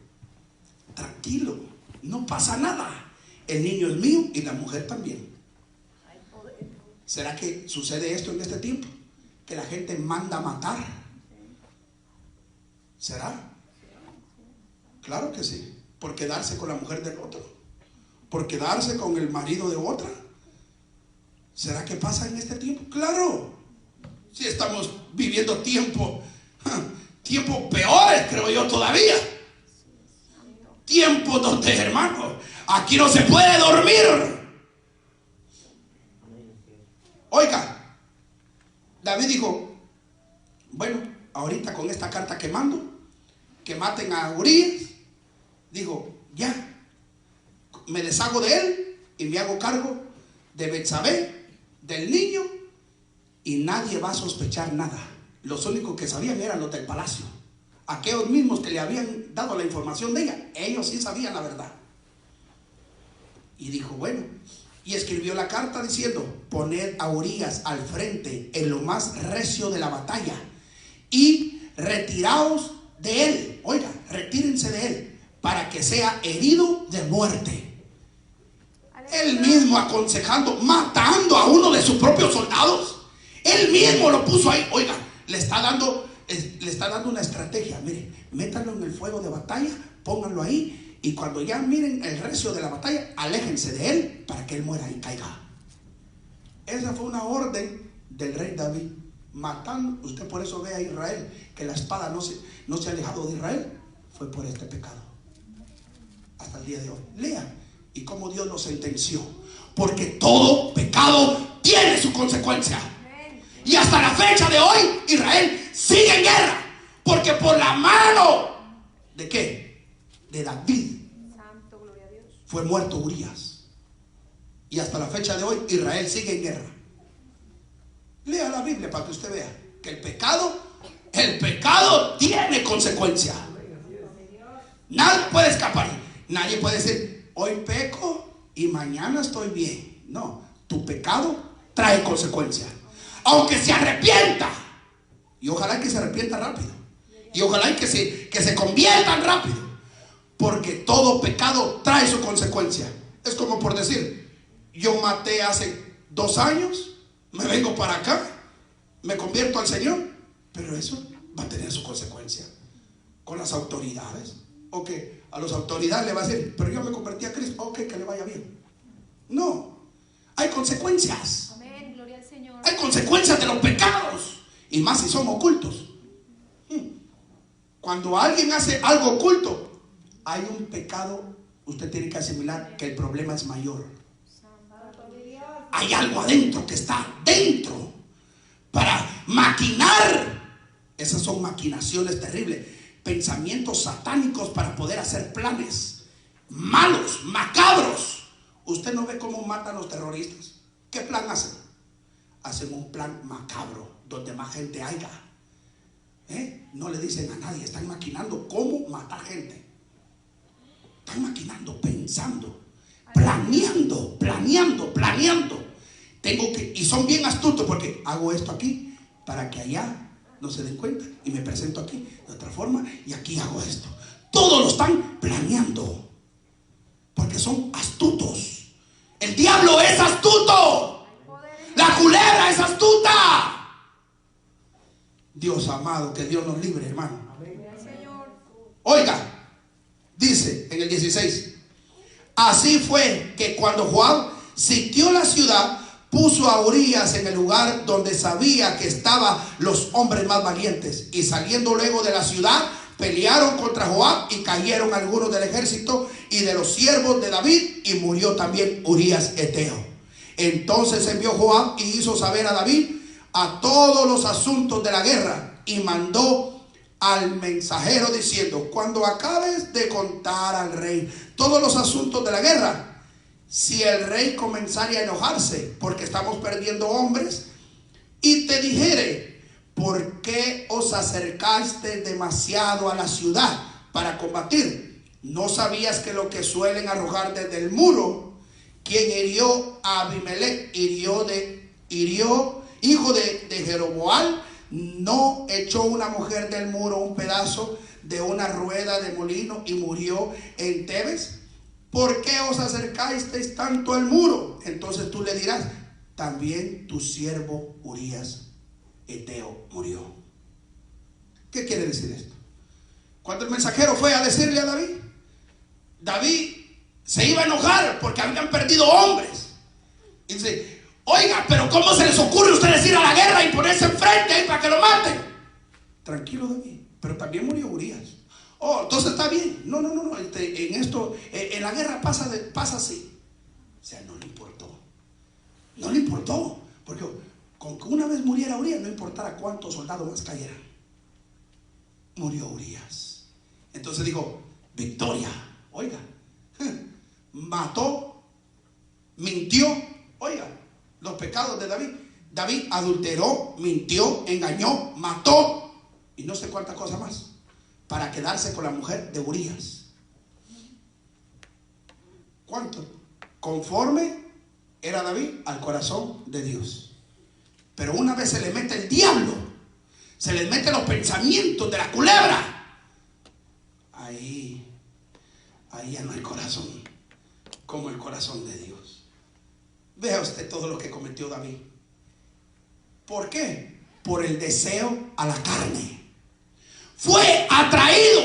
S1: Tranquilo, no pasa nada. El niño es mío y la mujer también. ¿Será que sucede esto en este tiempo? Que la gente manda a matar. ¿Será? Claro que sí. Por quedarse con la mujer del otro. Por quedarse con el marido de otra. ¿Será que pasa en este tiempo? Claro. Si estamos viviendo tiempos peores, creo yo todavía. Tiempos donde, hermano, aquí no se puede dormir. Oiga, David dijo, bueno, ahorita con esta carta que mando, que maten a Urías, dijo, ya, me deshago de él y me hago cargo de Betsabé, del niño, y nadie va a sospechar nada. Los únicos que sabían eran los del palacio. Aquellos mismos que le habían dado la información de ella, ellos sí sabían la verdad. Y dijo, bueno, y escribió la carta diciendo, poned a Urías al frente en lo más recio de la batalla y retiraos de él. Oiga, retírense de él para que sea herido de muerte. Él mismo aconsejando, matando a uno de sus propios soldados. Él mismo lo puso ahí. Oiga, le está dando una estrategia. Mire, métanlo en el fuego de batalla, pónganlo ahí, y cuando ya miren el recio de la batalla, aléjense de él para que él muera y caiga. Esa fue una orden del rey David, matando. Usted por eso ve a Israel, que la espada no se ha alejado de Israel. Fue por este pecado. Hasta el día de hoy. Lea, y cómo Dios lo sentenció. Porque todo pecado tiene su consecuencia. Y hasta la fecha de hoy, Israel sigue en guerra. Porque por la mano ¿de qué? De David.
S2: Santo, gloria a Dios.
S1: Fue muerto Urías. Y hasta la fecha de hoy, Israel sigue en guerra. Lea la Biblia para que usted vea que el pecado tiene consecuencia. Nadie puede escapar. Nadie puede decir, hoy peco y mañana estoy bien. No, tu pecado trae consecuencia. Aunque se arrepienta, y ojalá que se arrepienta rápido, y ojalá que se conviertan rápido, porque todo pecado trae su consecuencia. Es como por decir, yo maté hace 2 años, me vengo para acá, me convierto al Señor, pero eso va a tener su consecuencia con las autoridades. Ok, a las autoridades le va a decir, pero yo me convertí a Cristo, ok, que le vaya bien. No, hay consecuencias.
S2: Amén, gloria al Señor.
S1: Hay consecuencias de los pecados, y más si son ocultos. Cuando alguien hace algo oculto, hay un pecado, usted tiene que asimilar que el problema es mayor. Hay algo adentro que está dentro para maquinar Esas son maquinaciones terribles, pensamientos satánicos para poder hacer planes malos, macabros. Usted no ve cómo matan los terroristas. ¿Qué plan hacen? Hacen un plan macabro donde más gente haya. No le dicen a nadie, están maquinando cómo matar gente. Están maquinando, pensando, planeando. Y son bien astutos porque hago esto aquí para que allá no se den cuenta y me presento aquí de otra forma y aquí hago esto. Todo lo están planeando porque son astutos. El diablo es astuto. La culebra es astuta. Dios amado, que Dios nos libre, hermano. Oiga, dice en el 16: así fue que cuando Joab sitió la ciudad, puso a Urías en el lugar donde sabía que estaban los hombres más valientes. Y saliendo luego de la ciudad, pelearon contra Joab y cayeron algunos del ejército y de los siervos de David, y murió también Urías eteo. Entonces envió Joab y hizo saber a David a todos los asuntos de la guerra, y mandó al mensajero diciendo: cuando acabes de contar al rey todos los asuntos de la guerra, si el rey comenzara a enojarse porque estamos perdiendo hombres, y te dijere: ¿por qué os acercaste demasiado a la ciudad para combatir? ¿No sabías que lo que suelen arrojar desde el muro? Quien hirió a Abimelech, hijo de Jeroboam, no echó una mujer del muro un pedazo de una rueda de molino y murió en Tebes. ¿Por qué os acercasteis tanto al muro? Entonces tú le dirás: también tu siervo Urías eteo murió. ¿Qué quiere decir esto? Cuando el mensajero fue a decirle a David, David se iba a enojar porque habían perdido hombres. Y dice: oiga, pero ¿cómo se les ocurre a ustedes ir a la guerra y ponerse enfrente ahí para que lo maten? Tranquilo, David, pero también murió Urías. Oh, entonces está bien. No. En esto, en la guerra pasa así. O sea, no le importó. Porque con que una vez muriera Urías, no importara cuántos soldados más cayeran. Murió Urías. Entonces dijo: victoria. Oiga, mató, mintió. Oiga, los pecados de David. David adulteró, mintió, engañó, mató y no sé cuántas cosas más para quedarse con la mujer de Urías. ¿Cuánto? Conforme era David al corazón de Dios. Pero una vez se le mete el diablo, se le mete los pensamientos de la culebra, ahí ya no hay corazón como el corazón de Dios. Vea usted todo lo que cometió David. ¿Por qué? Por el deseo a la carne. Fue atraído.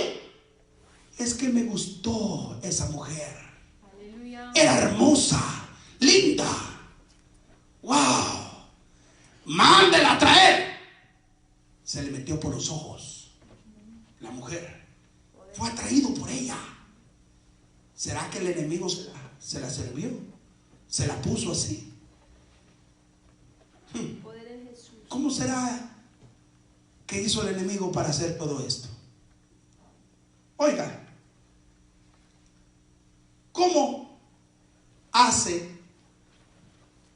S1: Es que me gustó esa mujer. Aleluya. Era hermosa, linda. Wow. Mándela a traer. Se le metió por los ojos la mujer. Fue atraído por ella. ¿Será que el enemigo se la sirvió? ¿Se la puso así? ¿Cómo será que hizo el enemigo para hacer todo esto? Oiga, ¿cómo hace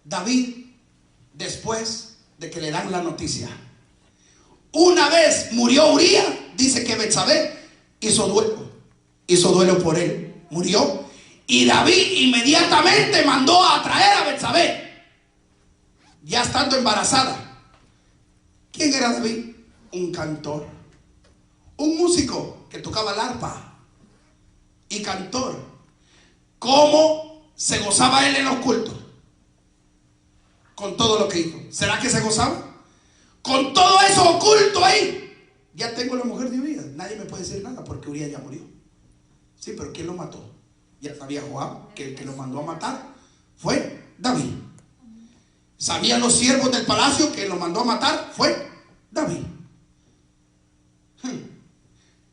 S1: David después de que le dan la noticia? Una vez murió Urías, dice que Betsabé hizo duelo por él, murió, y David inmediatamente mandó a traer a Betsabé, ya estando embarazada. ¿Quién era David? Un cantor, un músico que tocaba el arpa y cantor. ¿Cómo se gozaba él en los cultos? Con todo lo que hizo. ¿Será que se gozaba? Con todo eso oculto ahí. Ya tengo la mujer de Urías. Nadie me puede decir nada porque Urías ya murió. Sí, pero ¿quién lo mató? Ya sabía Joab que el que lo mandó a matar fue David. Sabían los siervos del palacio que lo mandó a matar fue David.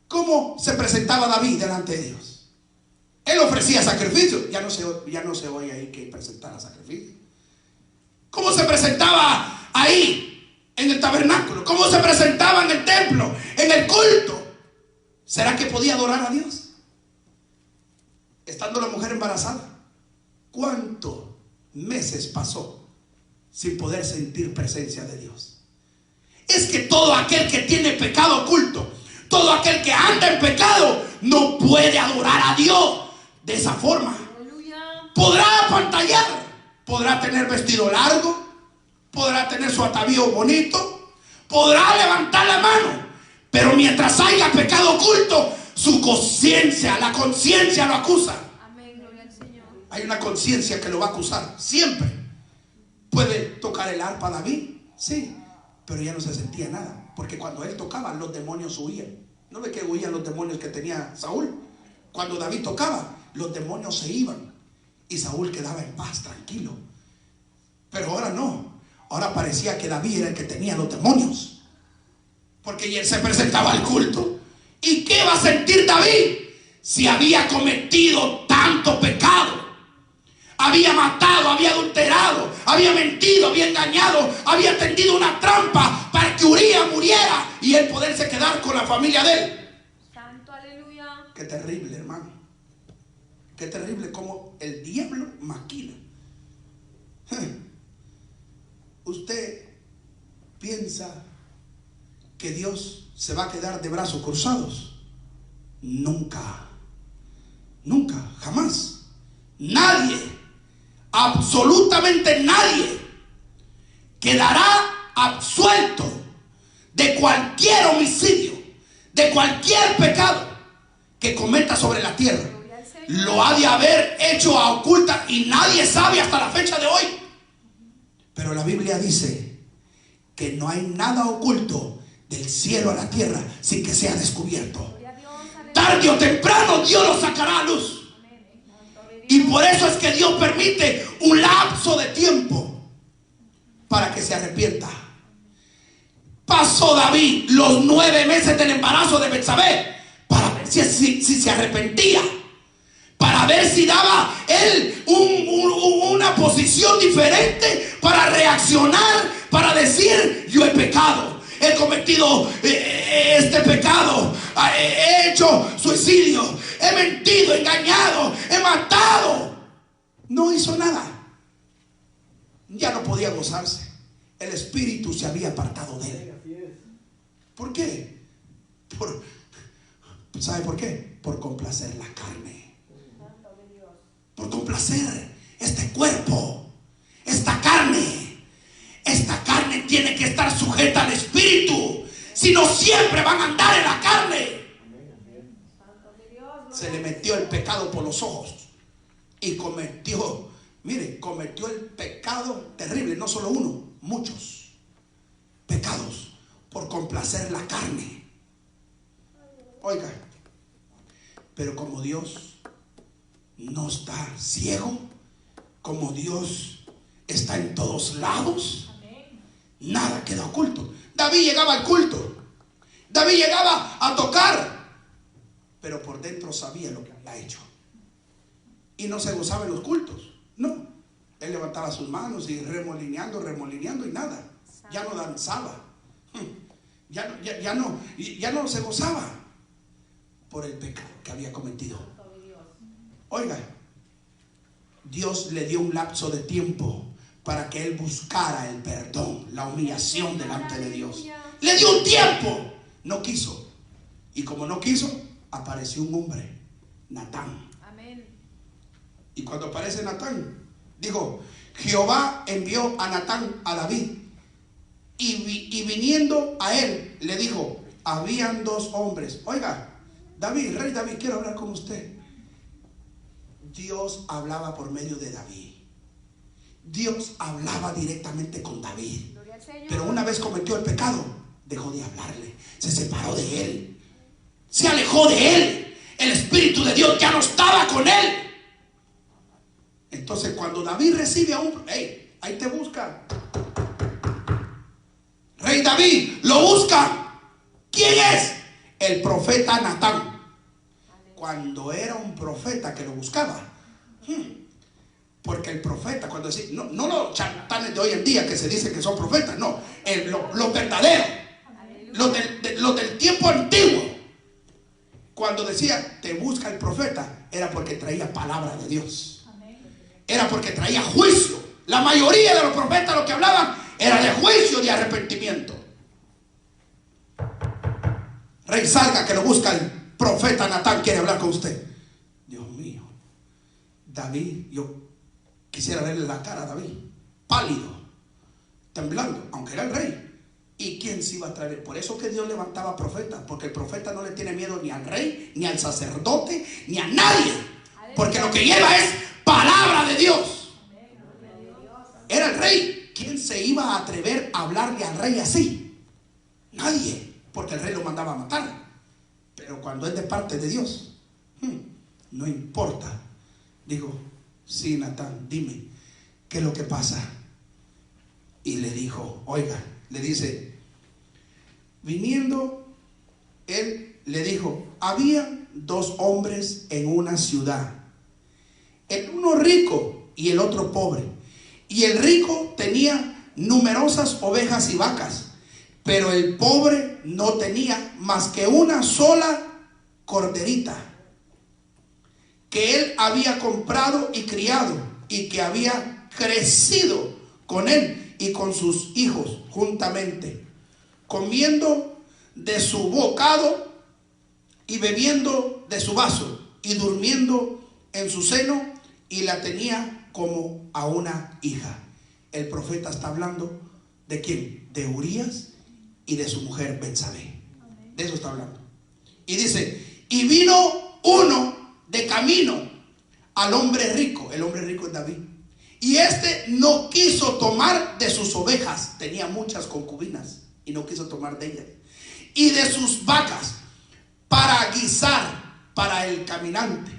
S1: ¿Cómo se presentaba David delante de Dios? Él ofrecía sacrificio. Ya no se oye ahí que presentara sacrificio. ¿Cómo se presentaba ahí? en el tabernáculo, cómo se presentaba en el templo, en el culto. ¿Será que podía adorar a Dios? Estando la mujer embarazada, ¿cuántos meses pasó sin poder sentir presencia de Dios? Es que todo aquel que tiene pecado oculto, todo aquel que anda en pecado, no puede adorar a Dios de esa forma. Podrá apantallar, podrá tener vestido largo, podrá tener su atavío bonito, podrá levantar la mano, pero mientras haya pecado oculto, su conciencia, la conciencia lo acusa.
S2: Amén, gloria al Señor.
S1: Hay una conciencia que lo va a acusar siempre. ¿Puede tocar el arpa David? Sí, pero ya no se sentía nada, porque cuando él tocaba, los demonios huían. ¿No ve que huían los demonios que tenía Saúl? Cuando David tocaba, los demonios se iban y Saúl quedaba en paz, tranquilo. Pero ahora no. Ahora parecía que David era el que tenía los demonios, porque él se presentaba al culto. ¿Y qué va a sentir David si había cometido tanto pecado? Había matado, había adulterado, había mentido, había engañado, había tendido una trampa para que Urías muriera y él poderse quedar con la familia de él.
S2: Santo, aleluya.
S1: Qué terrible, hermano. Qué terrible cómo el diablo maquina. ¿Usted piensa que Dios se va a quedar de brazos cruzados? Nunca. Nunca, jamás. Nadie, absolutamente nadie, quedará absuelto de cualquier homicidio, de cualquier pecado que cometa sobre la tierra. Lo ha de haber hecho a oculta y nadie sabe hasta la fecha de hoy. Pero la Biblia dice que no hay nada oculto del cielo a la tierra sin que sea descubierto. Tarde o temprano Dios lo sacará a luz. Y por eso es que Dios permite un lapso de tiempo para que se arrepienta. Pasó David los 9 meses del embarazo de Betsabé para ver si se arrepentía, para ver si daba él una posición diferente para reaccionar, para decir: yo he pecado, he cometido este pecado, he hecho suicidio, he mentido, he engañado, he matado. No hizo nada. Ya no podía gozarse. El espíritu se había apartado de él. ¿Por qué? ¿Sabe por qué? Por complacer la carne. Por complacer este cuerpo, esta carne. Esta carne tiene que estar sujeta al espíritu. Si no, siempre van a andar en la carne. Se le metió el pecado por los ojos y cometió el pecado terrible. No solo uno, muchos pecados por complacer la carne. Oiga, pero como Dios no está ciego, como Dios está en todos lados, nada queda oculto. David llegaba al culto, David llegaba a tocar, pero por dentro sabía lo que había hecho y no se gozaba en los cultos. No, él levantaba sus manos y remolineando y nada, ya no danzaba, ya no se gozaba por el pecado que había cometido. Oiga, Dios le dio un lapso de tiempo para que él buscara el perdón, la humillación delante de Dios. Le dio un tiempo, no quiso. Y como no quiso, apareció un hombre, Natán.
S2: Amén.
S1: Y cuando aparece Natán, dijo: Jehová envió a Natán a David. Y viniendo a él, le dijo: habían 2 hombres. Oiga, David, rey David, quiero hablar con usted. Dios hablaba por medio de David. Dios hablaba directamente con David. Pero una vez cometió el pecado, dejó de hablarle, se separó de él, se alejó de él. El Espíritu de Dios ya no estaba con él. Entonces cuando David recibe a un... hey, ahí te busca. Rey David, lo busca. ¿Quién es? El profeta Natán. Cuando era un profeta que lo buscaba. Porque el profeta, cuando decía, no los charlatanes de hoy en día que se dicen que son profetas, no, los verdaderos, los del tiempo antiguo, cuando decía te busca el profeta, era porque traía palabra de Dios, era porque traía juicio. La mayoría de los profetas lo que hablaban era de juicio, de arrepentimiento. Rey, salga que lo busca el profeta Natán, quiere hablar con usted. Dios mío, David, yo quisiera verle la cara a David, pálido, temblando, aunque era el rey. ¿Y quién se iba a traer? Por eso que Dios levantaba profetas, porque el profeta no le tiene miedo ni al rey, ni al sacerdote, ni a nadie, porque lo que lleva es palabra de Dios. Era el rey. ¿Quién se iba a atrever a hablarle al rey así? Nadie, porque el rey lo mandaba a matar. Pero cuando es de parte de Dios, no importa. Digo, sí, Natán, dime, ¿qué es lo que pasa? Y le dijo, oiga, le dice, viniendo, él le dijo, había dos hombres en una ciudad, el uno rico y el otro pobre. Y el rico tenía numerosas ovejas y vacas, pero el pobre no tenía más que una sola corderita, que él había comprado y criado, y que había crecido con él y con sus hijos juntamente, comiendo de su bocado y bebiendo de su vaso y durmiendo en su seno, y la tenía como a una hija. El profeta está hablando ¿de quién? De Urías y de su mujer Betsabé. De eso está hablando. Y dice, y vino uno de camino al hombre rico. El hombre rico es David. Y este no quiso tomar de sus ovejas, tenía muchas concubinas y no quiso tomar de ellas, y de sus vacas para guisar para el caminante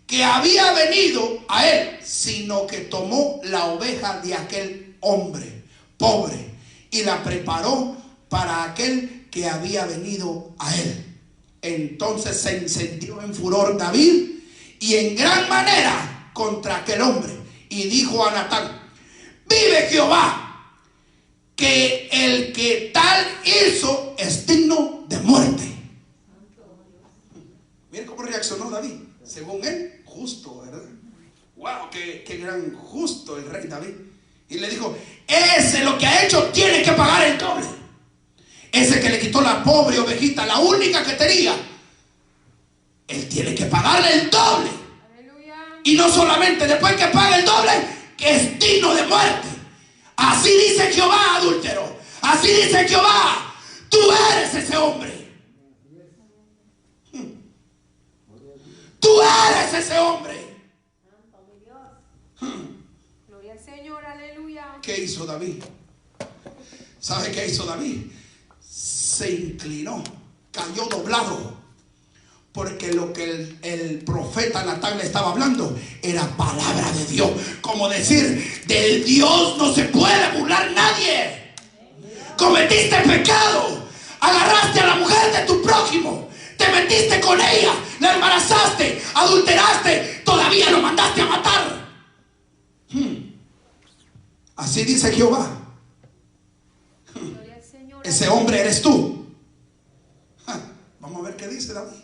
S1: que había venido a él, sino que tomó la oveja de aquel hombre pobre y la preparó para aquel que había venido a él. Entonces se encendió en furor David y en gran manera contra aquel hombre, y dijo a Natán, vive Jehová, que el que tal hizo es digno de muerte. Miren cómo reaccionó David. Según él, justo, ¿verdad? Wow, qué gran justo el rey David. Y le dijo, ese lo que ha hecho tiene que pagar el doble. Ese que le quitó la pobre ovejita, la única que tenía, él tiene que pagarle el doble. Aleluya. Y no solamente después que pague el doble, que es digno de muerte. Así dice Jehová, adúltero. Así dice Jehová, tú eres ese hombre. Tú eres ese hombre.
S2: Gloria al Señor, aleluya.
S1: ¿Qué hizo David? ¿Sabe qué hizo David? Se inclinó, cayó doblado, porque lo que el profeta Natán le estaba hablando era palabra de Dios. Como decir, del Dios no se puede burlar nadie. Cometiste pecado, agarraste a la mujer de tu prójimo, te metiste con ella, la embarazaste, adulteraste, todavía lo mandaste a matar. Así dice Jehová. Ese hombre eres tú. Vamos a ver qué dice David.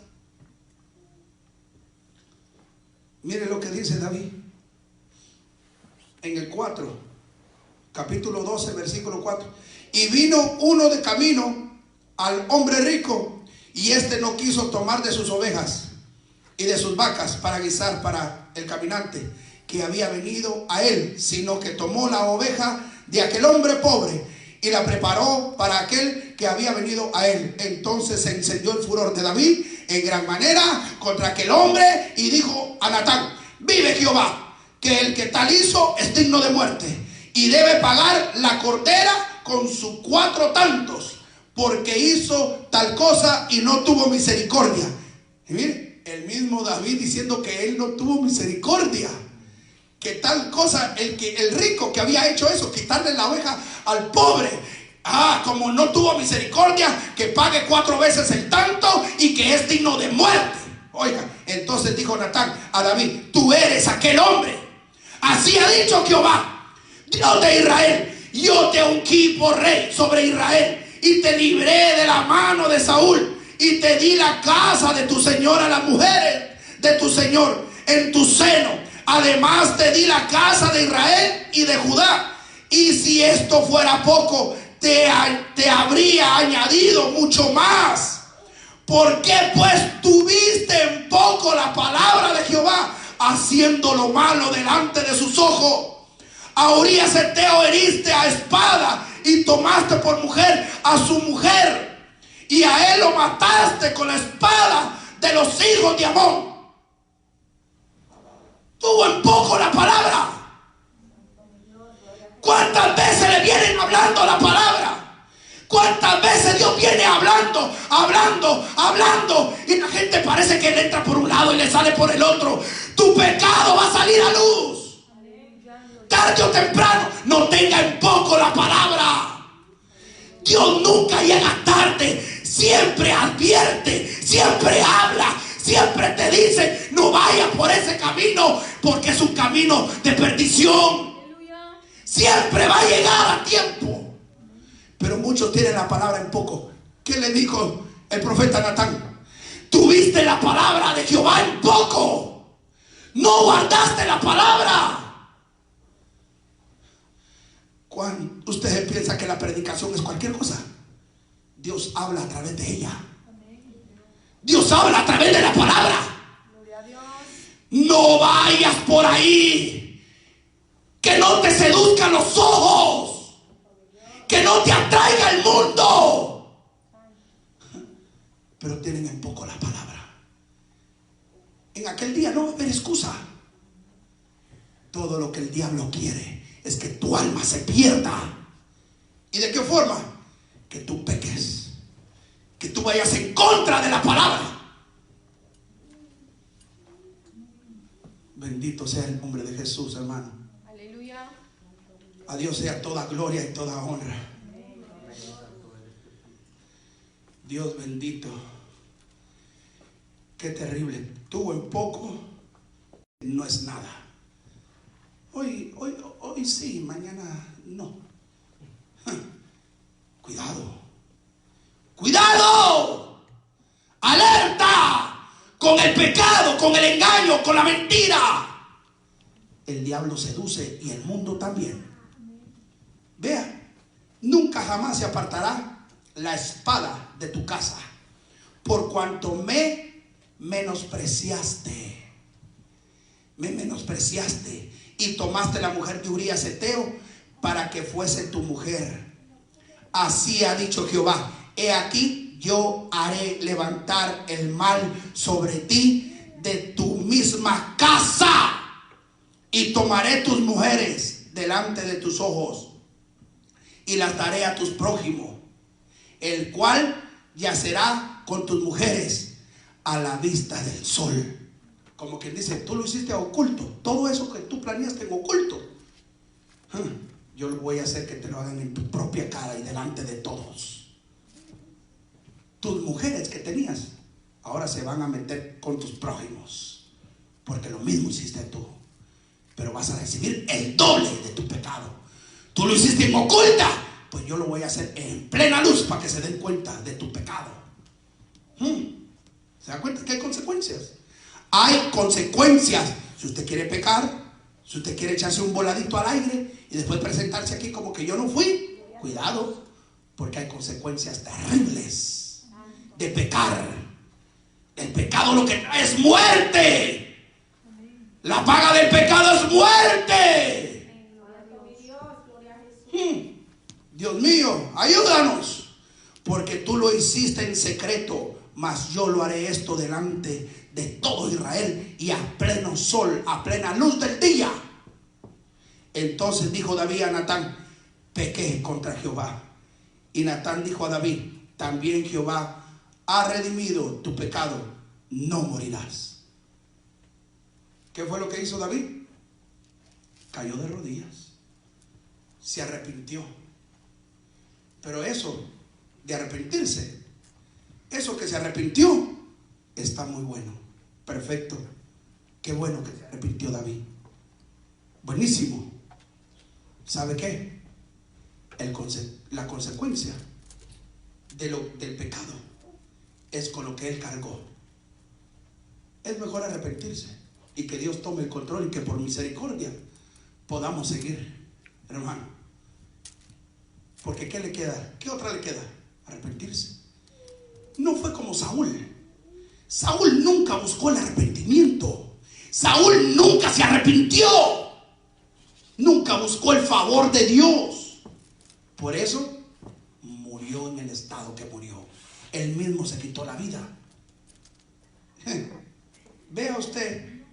S1: Mire lo que dice David en el 4, capítulo 12, versículo 4. Y vino uno de camino al hombre rico, y este no quiso tomar de sus ovejas y de sus vacas para guisar para el caminante que había venido a él, sino que tomó la oveja de aquel hombre pobre y la preparó para aquel que había venido a él. Entonces se encendió el furor de David en gran manera contra aquel hombre, y dijo a Natán, vive Jehová, que el que tal hizo es digno de muerte, y debe pagar la cordera con sus 4 tantos, porque hizo tal cosa y no tuvo misericordia. Y mire, el mismo David diciendo que él no tuvo misericordia. Que tal cosa, el rico que había hecho eso, quitarle la oveja al pobre, como no tuvo misericordia, que pague 4 veces el tanto y que es digno de muerte. Oiga, entonces dijo Natán a David, tú eres aquel hombre. Así ha dicho Jehová, Dios de Israel: yo te ungí por rey sobre Israel, y te libré de la mano de Saúl, y te di la casa de tu señor a las mujeres de tu señor en tu seno. Además te di la casa de Israel y de Judá. Y si esto fuera poco, te habría añadido mucho más. ¿Por qué pues tuviste en poco la palabra de Jehová, haciendo lo malo delante de sus ojos? A Urías Heteo heriste a espada, y tomaste por mujer a su mujer, y a él lo mataste con la espada de los hijos de Amón. Tuvo en poco la palabra. ¿Cuántas veces le vienen hablando la palabra? ¿Cuántas veces Dios viene hablando, y la gente parece que le entra por un lado y le sale por el otro? Tu pecado va a salir a luz, tarde o temprano. No tenga en poco la palabra. Dios nunca llega tarde, siempre advierte, siempre habla, siempre te dice: no vayas por ese camino, porque es un camino de perdición. Siempre va a llegar a tiempo. Pero muchos tienen la palabra en poco. ¿Qué le dijo el profeta Natán? Tuviste la palabra de Jehová en poco, no guardaste la palabra. Cuando ustedes piensan que la predicación es cualquier cosa, Dios habla a través de ella. Dios habla a través de la palabra. No vayas por ahí, que no te seduzcan los ojos, que no te atraiga el mundo. Pero tienen en poco la palabra. En aquel día no va a haber excusa. Todo lo que el diablo quiere es que tu alma se pierda. ¿Y de qué forma? Que tú peques, que tú vayas en contra de la palabra. Bendito sea el nombre de Jesús, hermano.
S2: Aleluya.
S1: A Dios sea toda gloria y toda honra. Dios bendito. Qué terrible. Tuvo en poco, no es nada. Hoy sí, mañana no. Cuidado. Cuidado. Alerta con el pecado, con el engaño, con la mentira. El diablo seduce y el mundo también. Vea, nunca jamás se apartará la espada de tu casa, por cuanto me menospreciaste. Me menospreciaste y tomaste la mujer de Urías Heteo para que fuese tu mujer. Así ha dicho Jehová: he aquí, yo haré levantar el mal sobre ti de tu misma casa, y tomaré tus mujeres delante de tus ojos, y las daré a tus prójimos, el cual yacerá con tus mujeres a la vista del sol. Como quien dice, tú lo hiciste a oculto. Todo eso que tú planeaste en oculto, yo lo voy a hacer que te lo hagan en tu propia cara y delante de todos. Tus mujeres que tenías ahora se van a meter con tus prójimos, porque lo mismo hiciste tú. Pero vas a recibir el doble de tu pecado. Tú lo hiciste en oculta, pues yo lo voy a hacer en plena luz para que se den cuenta de tu pecado. ¿Se da cuenta que hay consecuencias? Hay consecuencias. Si usted quiere pecar, si usted quiere echarse un voladito al aire y después presentarse aquí como que yo no fui, cuidado, porque hay consecuencias terribles de pecar. El pecado lo que trae es muerte. La paga del pecado es muerte. Dios mío, ayúdanos, porque tú lo hiciste en secreto, mas yo lo haré esto delante de todo Israel y a pleno sol, a plena luz del día. Entonces dijo David a Natán: pequé contra Jehová. Y Natán dijo a David: también Jehová ha redimido tu pecado, no morirás. ¿Qué fue lo que hizo David? Cayó de rodillas, se arrepintió. Pero eso de arrepentirse, eso que se arrepintió, está muy bueno, perfecto. Qué bueno que se arrepintió David. Buenísimo. ¿Sabe qué? La consecuencia del pecado es con lo que él cargó. Es mejor arrepentirse y que Dios tome el control y que por misericordia podamos seguir, hermano. Porque ¿qué le queda? ¿Qué otra le queda? Arrepentirse. No fue como Saúl. Saúl nunca buscó el arrepentimiento. Saúl nunca se arrepintió. Nunca buscó el favor de Dios. Por eso murió en el estado que murió. Él mismo se quitó la vida. Vea usted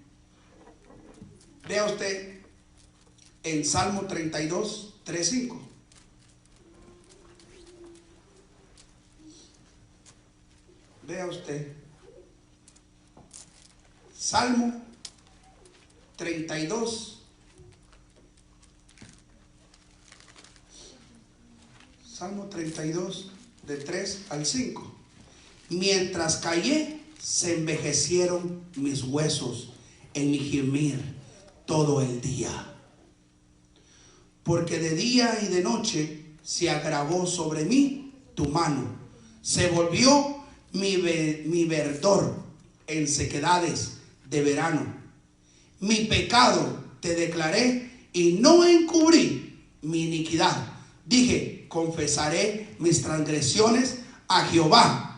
S1: en Salmo 32, 3, 5. Vea usted Salmo 32, Salmo 32 de 3 al 5. Mientras callé, se envejecieron mis huesos en mi gemir todo el día. Porque de día y de noche se agravó sobre mí tu mano. Se volvió mi verdor en sequedades de verano. Mi pecado te declaré y no encubrí mi iniquidad. Dije, confesaré mis transgresiones a Jehová,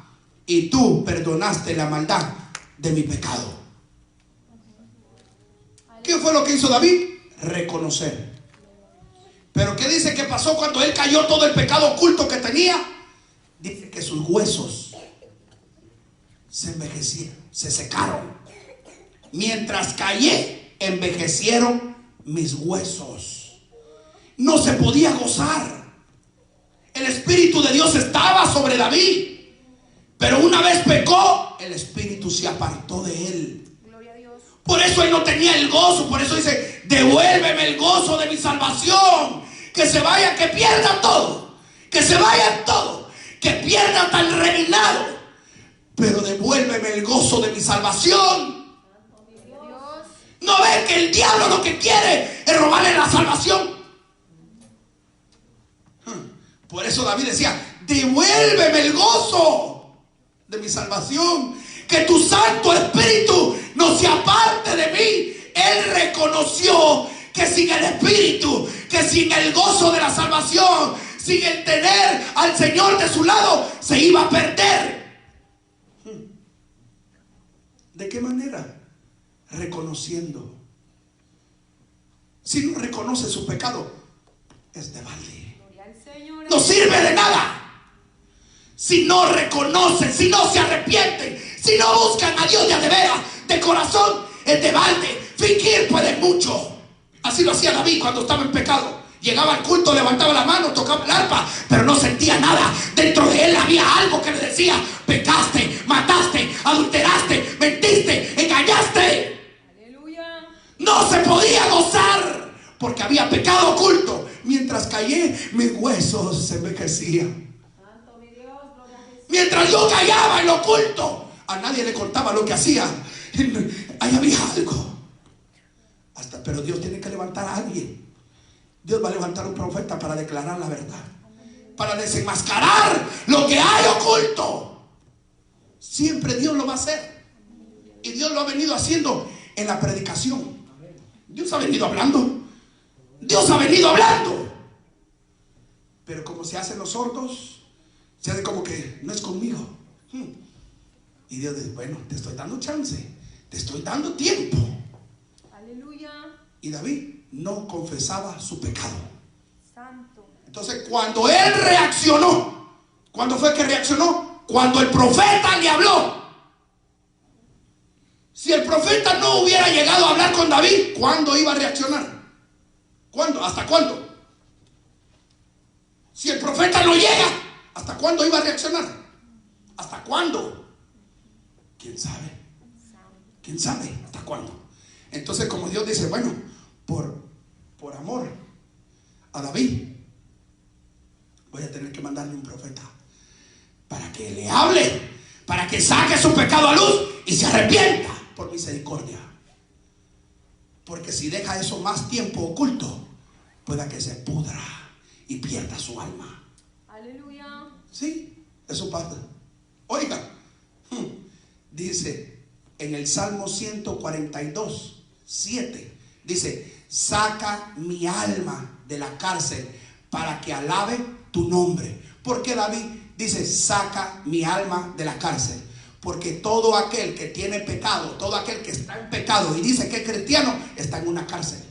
S1: y tú perdonaste la maldad de mi pecado. ¿Qué fue lo que hizo David? Reconocer. Pero ¿qué dice que pasó cuando él cayó todo el pecado oculto que tenía? Dice que sus huesos se envejecieron, se secaron. Mientras callé, envejecieron mis huesos. No se podía gozar. El Espíritu de Dios estaba sobre David, pero una vez pecó, el Espíritu se apartó de él.
S2: Gloria a Dios.
S1: Por eso él no tenía el gozo. Por eso dice, devuélveme el gozo de mi salvación. Que se vaya, que pierda todo, que se vaya todo, que pierda hasta el reinado, pero devuélveme el gozo de mi salvación. ¿No ven que el diablo lo que quiere es robarle la salvación? Por eso David decía, devuélveme el gozo de mi salvación, que tu Santo Espíritu no se aparte de mí. Él reconoció que sin el Espíritu, que sin el gozo de la salvación, sin el tener al Señor de su lado, se iba a perder. ¿De qué manera? Reconociendo. Si no reconoce su pecado, es de balde. No sirve de nada. Si no reconocen, si no se arrepienten, si no buscan a Dios de veras, de corazón, es de balde. Fingir puede mucho. Así lo hacía David cuando estaba en pecado. Llegaba al culto, levantaba la mano, tocaba el arpa, pero no sentía nada. Dentro de él había algo que le decía, pecaste, mataste, adulteraste, mentiste, engañaste.
S2: Aleluya.
S1: No se podía gozar porque había pecado oculto. Mientras callé, mis huesos se envejecían.
S2: Santo mi Dios, gloria a Jesús.
S1: Mientras yo callaba en lo oculto, a nadie le contaba lo que hacía. Ahí había algo. Pero Dios tiene que levantar a alguien. Dios va a levantar un profeta para declarar la verdad, para desenmascarar lo que hay oculto. Siempre Dios lo va a hacer. Y Dios lo ha venido haciendo en la predicación. Dios ha venido hablando. Dios ha venido hablando. Pero como se hacen los sordos, se hace como que no es conmigo. Y Dios dice, bueno, te estoy dando chance, te estoy dando tiempo.
S2: Aleluya.
S1: Y David no confesaba su pecado.
S2: Santo.
S1: Entonces cuando él reaccionó, ¿cuándo fue que reaccionó? Cuando el profeta le habló. Si el profeta no hubiera llegado a hablar con David, ¿cuándo iba a reaccionar? ¿Cuándo? ¿Hasta cuándo? Si el profeta no llega, ¿hasta cuándo iba a reaccionar? ¿Hasta cuándo? ¿Quién sabe? ¿Quién sabe hasta cuándo? Entonces, como Dios dice, bueno, por amor a David, voy a tener que mandarle un profeta para que le hable, para que saque su pecado a luz y se arrepienta por misericordia. Porque si deja eso más tiempo oculto, pueda que se pudra y pierda su alma.
S2: Aleluya.
S1: Sí, eso pasa. Oiga, dice en el Salmo 142, 7, dice: saca mi alma de la cárcel para que alabe tu nombre. ¿Por qué David dice saca mi alma de la cárcel? Porque todo aquel que tiene pecado, todo aquel que está en pecado y dice que es cristiano, está en una cárcel.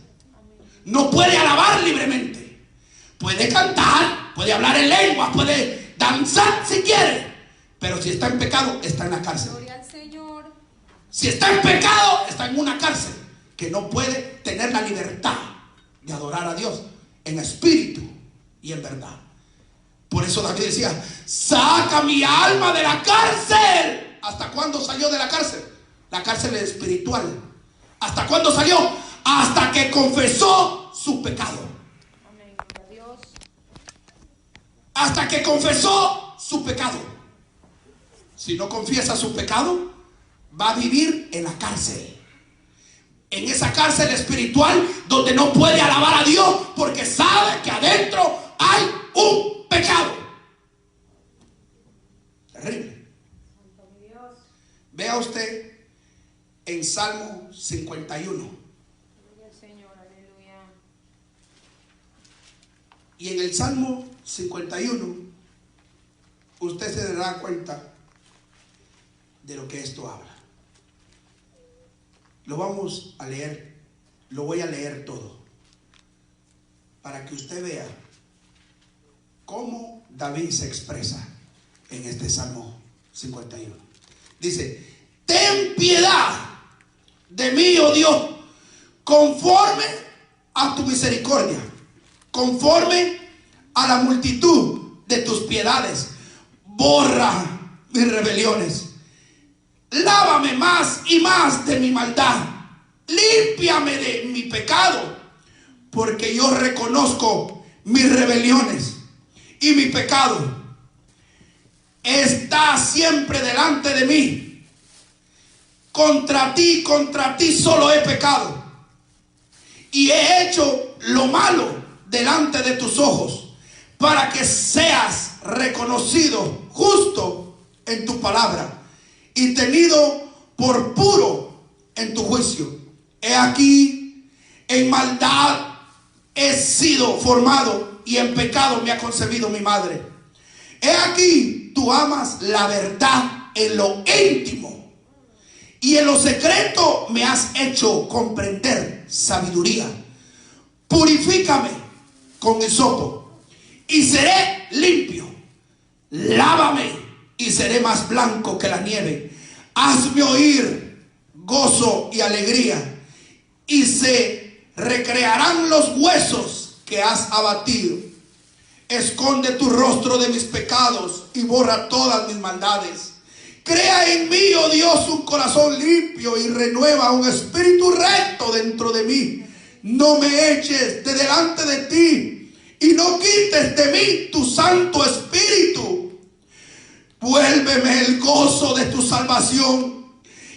S1: No puede alabar libremente. Puede cantar, puede hablar en lengua, puede danzar si quiere, pero si está en pecado, está en la cárcel.
S2: Gloria al Señor.
S1: Si está en pecado, está en una cárcel que no puede tener la libertad de adorar a Dios en espíritu y en verdad. Por eso David decía: saca mi alma de la cárcel. ¿Hasta cuándo salió de la cárcel? La cárcel es espiritual. ¿Hasta cuándo salió? Hasta que confesó su pecado.
S2: Amén. Gloria a Dios.
S1: Hasta que confesó su pecado. Si no confiesa su pecado, va a vivir en la cárcel. En esa cárcel espiritual donde no puede alabar a Dios porque sabe que adentro hay un pecado. Terrible. Vea usted en Salmo 51.
S2: Gloria al Señor. Aleluya.
S1: Y en el Salmo 51 usted se dará cuenta de lo que esto habla. Lo vamos a leer, lo voy a leer todo, para que usted vea cómo David se expresa en este Salmo 51. Dice: ten piedad de mí, oh Dios, conforme a tu misericordia, conforme a la multitud de tus piedades, borra mis rebeliones. Lávame más y más de mi maldad, límpiame de mi pecado, porque yo reconozco mis rebeliones y mi pecado está siempre delante de mí. Contra ti solo he pecado y he hecho lo malo delante de tus ojos, para que seas reconocido justo en tu palabra y tenido por puro en tu juicio. He aquí, en maldad he sido formado y en pecado me ha concebido mi madre. He aquí, tú amas la verdad en lo íntimo y en lo secreto me has hecho comprender sabiduría. Purifícame con hisopo y seré limpio. Lávame y seré más blanco que la nieve. Hazme oír gozo y alegría, y se recrearán los huesos que has abatido. Esconde tu rostro de mis pecados y borra todas mis maldades. Crea en mí, oh Dios, un corazón limpio y renueva un espíritu recto dentro de mí. No me eches de delante de ti y no quites de mí tu Santo Espíritu. Vuélveme el gozo de tu salvación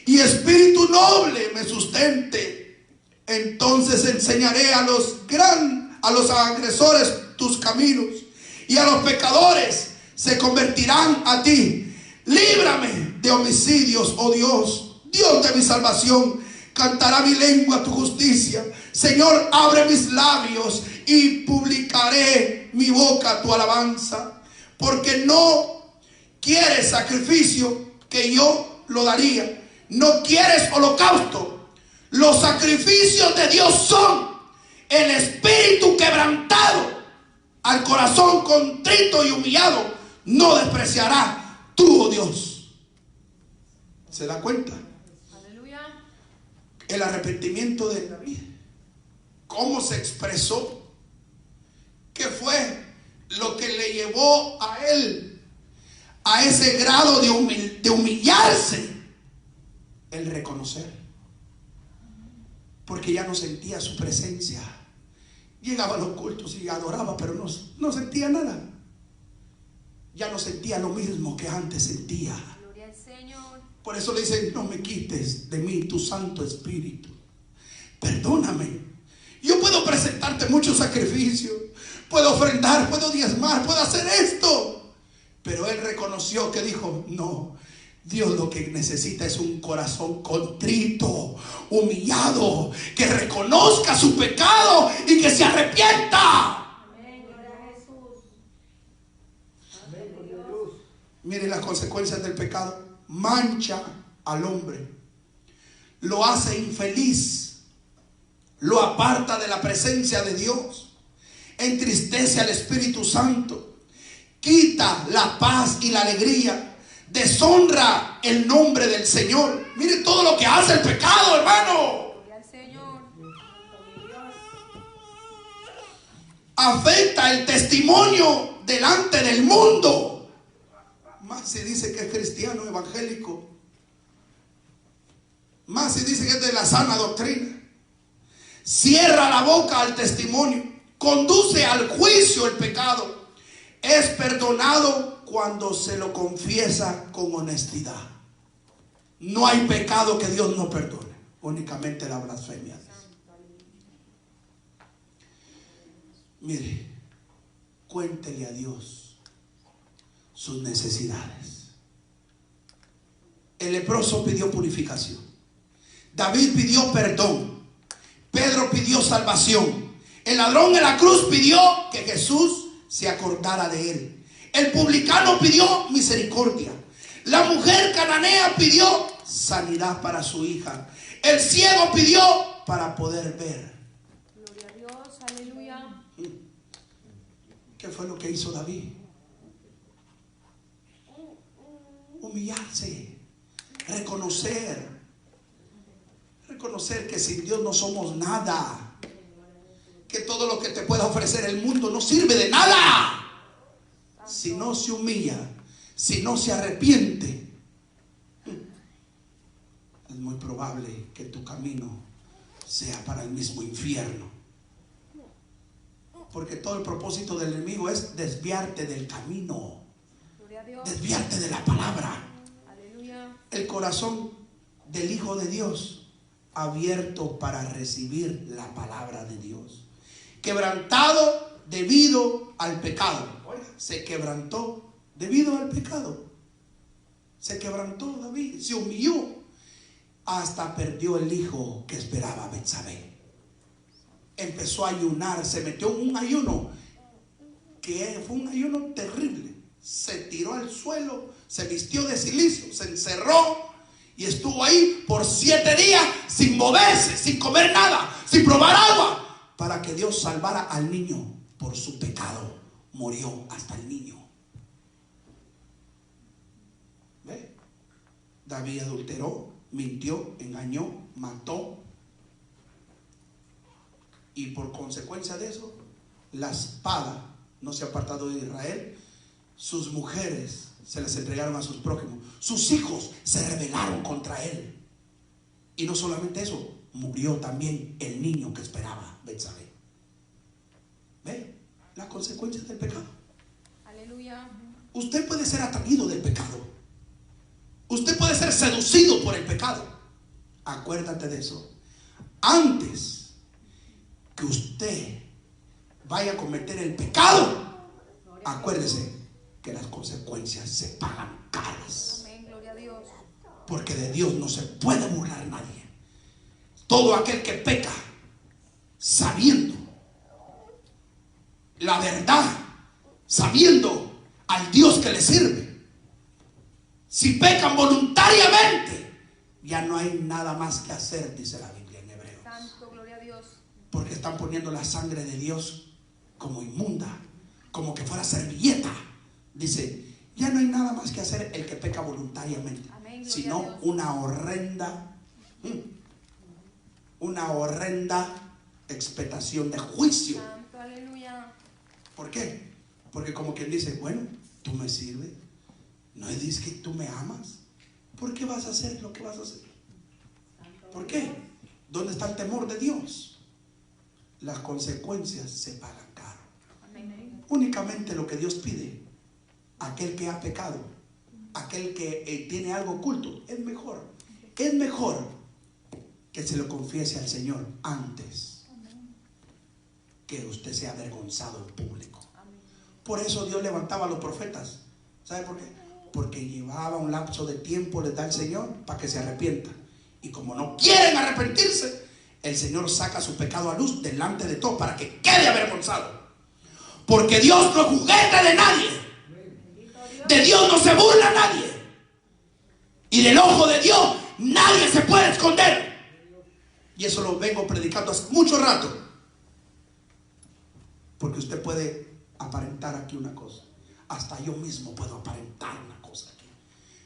S1: y espíritu noble me sustente. Entonces enseñaré a los agresores tus caminos, y a los pecadores se convertirán a ti. Líbrame de homicidios, oh Dios, Dios de mi salvación. Cantará mi lengua tu justicia. Señor, abre mis labios y publicaré mi boca tu alabanza. Porque no quieres sacrificio, que yo lo daría. No quieres holocausto. Los sacrificios de Dios son el espíritu quebrantado. Al corazón contrito y humillado no despreciará tú, oh Dios. ¿Se da cuenta?
S2: Aleluya.
S1: El arrepentimiento de David, cómo se expresó, qué fue lo que le llevó a él a ese grado de humillarse. El reconocer, porque ya no sentía su presencia. Llegaba a los cultos y adoraba, pero no sentía nada. Ya no sentía lo mismo que antes sentía.
S2: Gloria al Señor.
S1: Por eso le dicen: no me quites de mí tu Santo Espíritu. perdóname. Yo puedo presentarte muchos sacrificios, puedo ofrendar, puedo diezmar, puedo hacer esto. Pero él reconoció que dijo, no, Dios lo que necesita es un corazón contrito, humillado, que reconozca su pecado y que se arrepienta.
S2: Amén, gloria a Jesús.
S3: Amén, gloria a Dios.
S1: Mire las consecuencias del pecado. Mancha al hombre, lo hace infeliz, lo aparta de la presencia de Dios, entristece al Espíritu Santo, quita la paz y la alegría, deshonra el nombre del Señor. Mire todo lo que hace el pecado, hermano.
S2: Gloria al Señor.
S1: Afecta el testimonio delante del mundo. Más si dice que es cristiano evangélico, más si dice que es de la sana doctrina. Cierra la boca al testimonio, conduce al juicio el pecado. Es perdonado cuando se lo confiesa con honestidad. No hay pecado que Dios no perdone, únicamente la blasfemia. Mire, cuéntele a Dios sus necesidades. El leproso pidió purificación, David pidió perdón, Pedro pidió salvación, el ladrón en la cruz pidió que Jesús se acordara de él, el publicano pidió misericordia, la mujer cananea pidió sanidad para su hija, el ciego pidió para poder ver.
S2: Gloria a Dios, aleluya.
S1: ¿Qué fue lo que hizo David? Humillarse, reconocer que sin Dios no somos nada, que todo lo que te pueda ofrecer el mundo no sirve de nada si no se humilla, si no se arrepiente. Es muy probable que tu camino sea para el mismo infierno, porque todo el propósito del enemigo es desviarte del camino,
S2: Gloria a Dios.
S1: desviarte de la palabra.
S2: Aleluya.
S1: El corazón del Hijo de Dios abierto para recibir la palabra de Dios, quebrantado debido al pecado. Se quebrantó debido al pecado, se quebrantó David, se humilló, hasta perdió el hijo que esperaba Betsabé. Empezó a ayunar, se metió en un ayuno que fue un ayuno terrible. Se tiró al suelo, se vistió de cilicio, se encerró y estuvo ahí por 7 días sin moverse, sin comer nada, sin probar agua, para que Dios salvara al niño. Por su pecado murió hasta el niño. ¿Ve? David adulteró, mintió, engañó, mató, y por consecuencia de eso la espada no se ha apartado de Israel. Sus mujeres se les entregaron a sus prójimos, sus hijos se rebelaron contra él, y no solamente eso, murió también el niño que esperaba Betsabé. ¿Ve? Las consecuencias del pecado.
S2: Aleluya.
S1: Usted puede ser atraído del pecado, usted puede ser seducido por el pecado. Acuérdate de eso. Antes que usted vaya a cometer el pecado, acuérdese que las consecuencias se pagan caras,
S2: Amén, gloria a Dios.
S1: porque de Dios no se puede burlar nadie. Todo aquel que peca sabiendo la verdad, sabiendo al Dios que le sirve, si pecan voluntariamente, ya no hay nada más que hacer, dice la Biblia en Hebreos.
S2: Santo, gloria a Dios.
S1: Porque están poniendo la sangre de Dios como inmunda, como que fuera servilleta. Dice, ya no hay nada más que hacer el que peca voluntariamente,
S2: Amén, gloria a
S1: sino
S2: Dios.
S1: una horrenda expectación de juicio.
S2: Santo, aleluya.
S1: ¿Por qué? Porque como quien dice, bueno, tú me sirves, no es que tú me amas, ¿por qué vas a hacer lo que vas a hacer? ¿Por qué? ¿Dónde está el temor de Dios? Las consecuencias se pagan caro.
S2: Amén.
S1: Únicamente lo que Dios pide, aquel que ha pecado, aquel que tiene algo oculto, es mejor que se lo confiese al Señor antes que usted sea avergonzado en público. Por eso Dios levantaba a los profetas. ¿Sabe por qué? Porque llevaba un lapso de tiempo, les da el Señor para que se arrepientan. Y como no quieren arrepentirse, el Señor saca su pecado a luz delante de todos para que quede avergonzado. Porque Dios no es juguete de nadie. De Dios no se burla nadie. Y del ojo de Dios nadie se puede esconder. Y eso lo vengo predicando hace mucho rato. Porque usted puede aparentar aquí una cosa. Hasta yo mismo puedo aparentar una cosa aquí.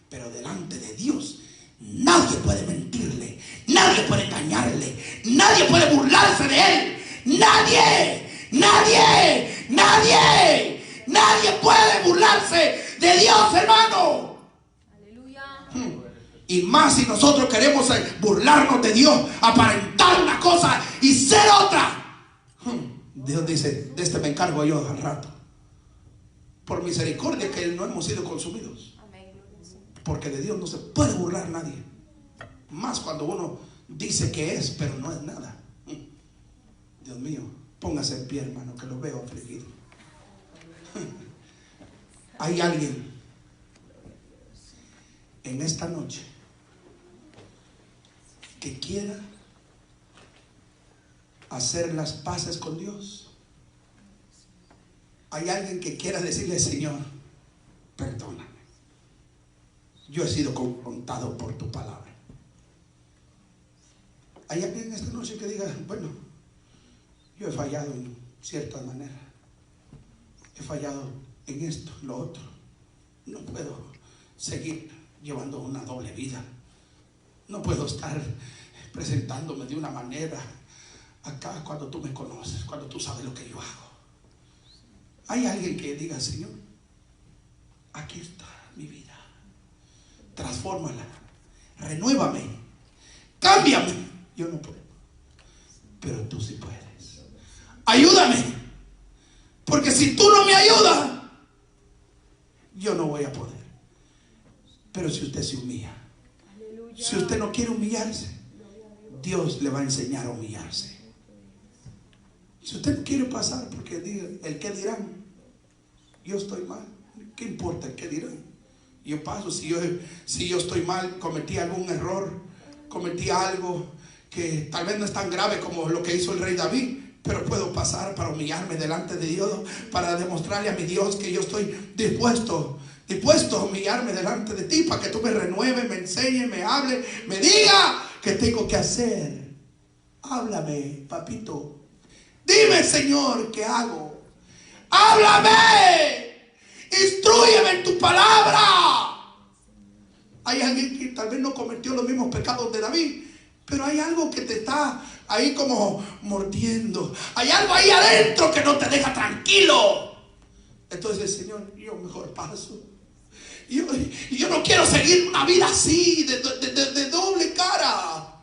S1: Pero delante de Dios nadie puede mentirle. Nadie puede engañarle. Nadie puede burlarse de él. Nadie. Nadie. Nadie. Nadie puede burlarse de Dios, hermano.
S2: Aleluya.
S1: Y más si nosotros queremos burlarnos de Dios, aparentar una cosa y ser otra. Dios dice, de este me encargo yo al rato. Por misericordia que no hemos sido consumidos. Porque de Dios no se puede burlar nadie. Más cuando uno dice que es, pero no es nada. Dios mío, póngase en pie, hermano, que lo veo afligido. Hay alguien en esta noche que quiera hacer las paces con Dios. Hay alguien que quiera decirle, Señor, perdóname. Yo he sido confrontado por tu palabra. Hay alguien en esta noche que diga, bueno, yo he fallado en cierta manera. He fallado en esto, en lo otro. No puedo seguir llevando una doble vida. No puedo estar presentándome de una manera acá cuando tú me conoces, cuando tú sabes lo que yo hago. Hay alguien que diga, Señor, aquí está mi vida. Transfórmala, renuévame, cámbiame. Yo no puedo, pero tú sí puedes. Ayúdame, porque si tú no me ayudas, yo no voy a poder. Pero si usted se humilla, si usted no quiere humillarse, Dios le va a enseñar a humillarse. Si usted no quiere pasar porque diga, el que dirán, yo estoy mal, ¿qué importa el que dirán? Yo paso. Si yo estoy mal, cometí algún error, cometí algo que tal vez no es tan grave como lo que hizo el rey David, pero puedo pasar para humillarme delante de Dios, para demostrarle a mi Dios que yo estoy dispuesto a humillarme delante de ti, para que tú me renueves, me enseñes, me hables, me diga qué tengo que hacer. Háblame, papito. Dime, Señor, ¿qué hago? Háblame. Instrúyeme en tu palabra. Hay alguien que tal vez no cometió los mismos pecados de David, pero hay algo que te está ahí como mordiendo. Hay algo ahí adentro que no te deja tranquilo. Entonces, Señor, yo mejor paso. Yo no quiero seguir una vida así, de doble cara.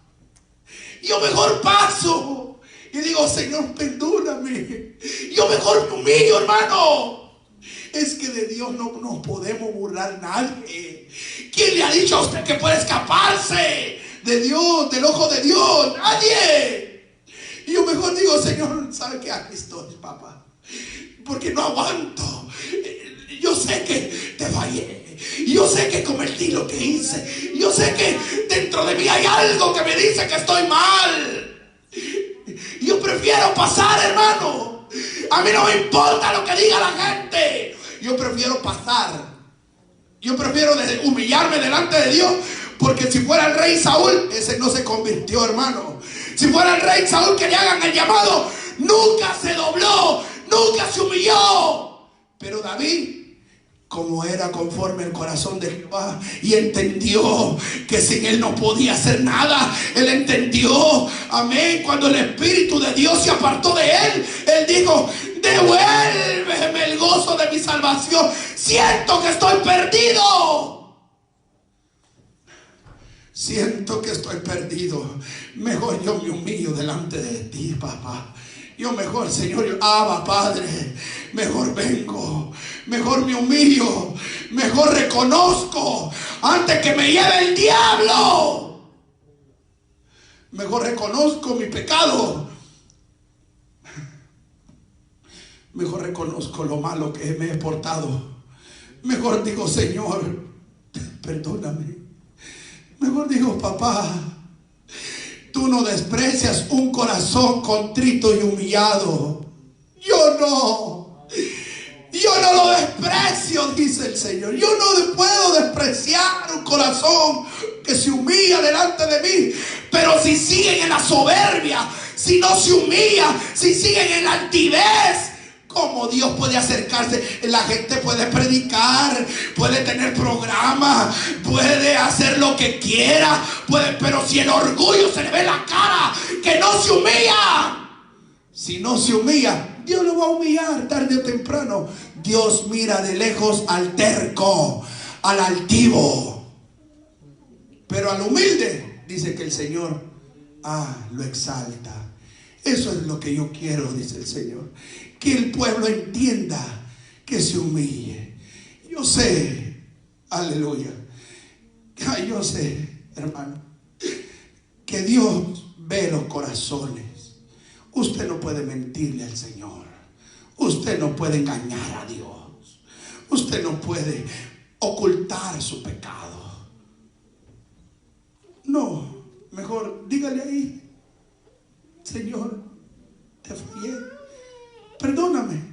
S1: Yo mejor paso. Y digo, Señor, perdóname. Yo mejor me humillo, hermano. Es que de Dios no nos podemos burlar nadie. ¿Quién le ha dicho a usted que puede escaparse de Dios, del ojo de Dios? Nadie. Y yo mejor digo, Señor, ¿sabe qué? Aquí estoy, papá. Porque no aguanto. Yo sé que te fallé. Yo sé que cometí lo que hice. Yo sé que dentro de mí hay algo que me dice que estoy mal. Yo prefiero pasar, hermano. A mí no me importa lo que diga la gente. Yo prefiero pasar. Yo prefiero humillarme delante de Dios. Porque si fuera el rey Saúl, ese no se convirtió, hermano. Si fuera el rey Saúl que le hagan el llamado, nunca se dobló, nunca se humilló. Pero David, como era conforme el corazón de Jehová, y entendió que sin él no podía hacer nada. Él entendió, amén, cuando el Espíritu de Dios se apartó de él, él dijo, devuélveme el gozo de mi salvación. Siento que estoy perdido. Siento que estoy perdido. Mejor yo me humillo delante de ti, papá. Yo mejor, Señor, Abba, Padre, mejor vengo, mejor me humillo, mejor reconozco antes que me lleve el diablo. Mejor reconozco mi pecado. Mejor reconozco lo malo que me he portado. Mejor digo, Señor, perdóname. Mejor digo, papá, tú no desprecias un corazón contrito y humillado. Yo no lo desprecio, dice el Señor. Yo no puedo despreciar un corazón que se humilla delante de mí. Pero si siguen en la soberbia, si no se humilla, si siguen en la altivez, ¿cómo Dios puede acercarse? La gente puede predicar, puede tener programa, puede hacer lo que quiera, pero si el orgullo se le ve en la cara, que no se humilla. Si no se humilla, Dios lo va a humillar tarde o temprano. Dios mira de lejos al terco, al altivo, pero al humilde dice que el Señor lo exalta. Eso es lo que yo quiero, dice el Señor, que el pueblo entienda, que se humille. Yo sé, aleluya, yo sé, hermano, que Dios ve los corazones. Usted no puede mentirle al Señor. Usted no puede engañar a Dios. Usted no puede ocultar su pecado. No, mejor dígale ahí: Señor, te fallé, perdóname.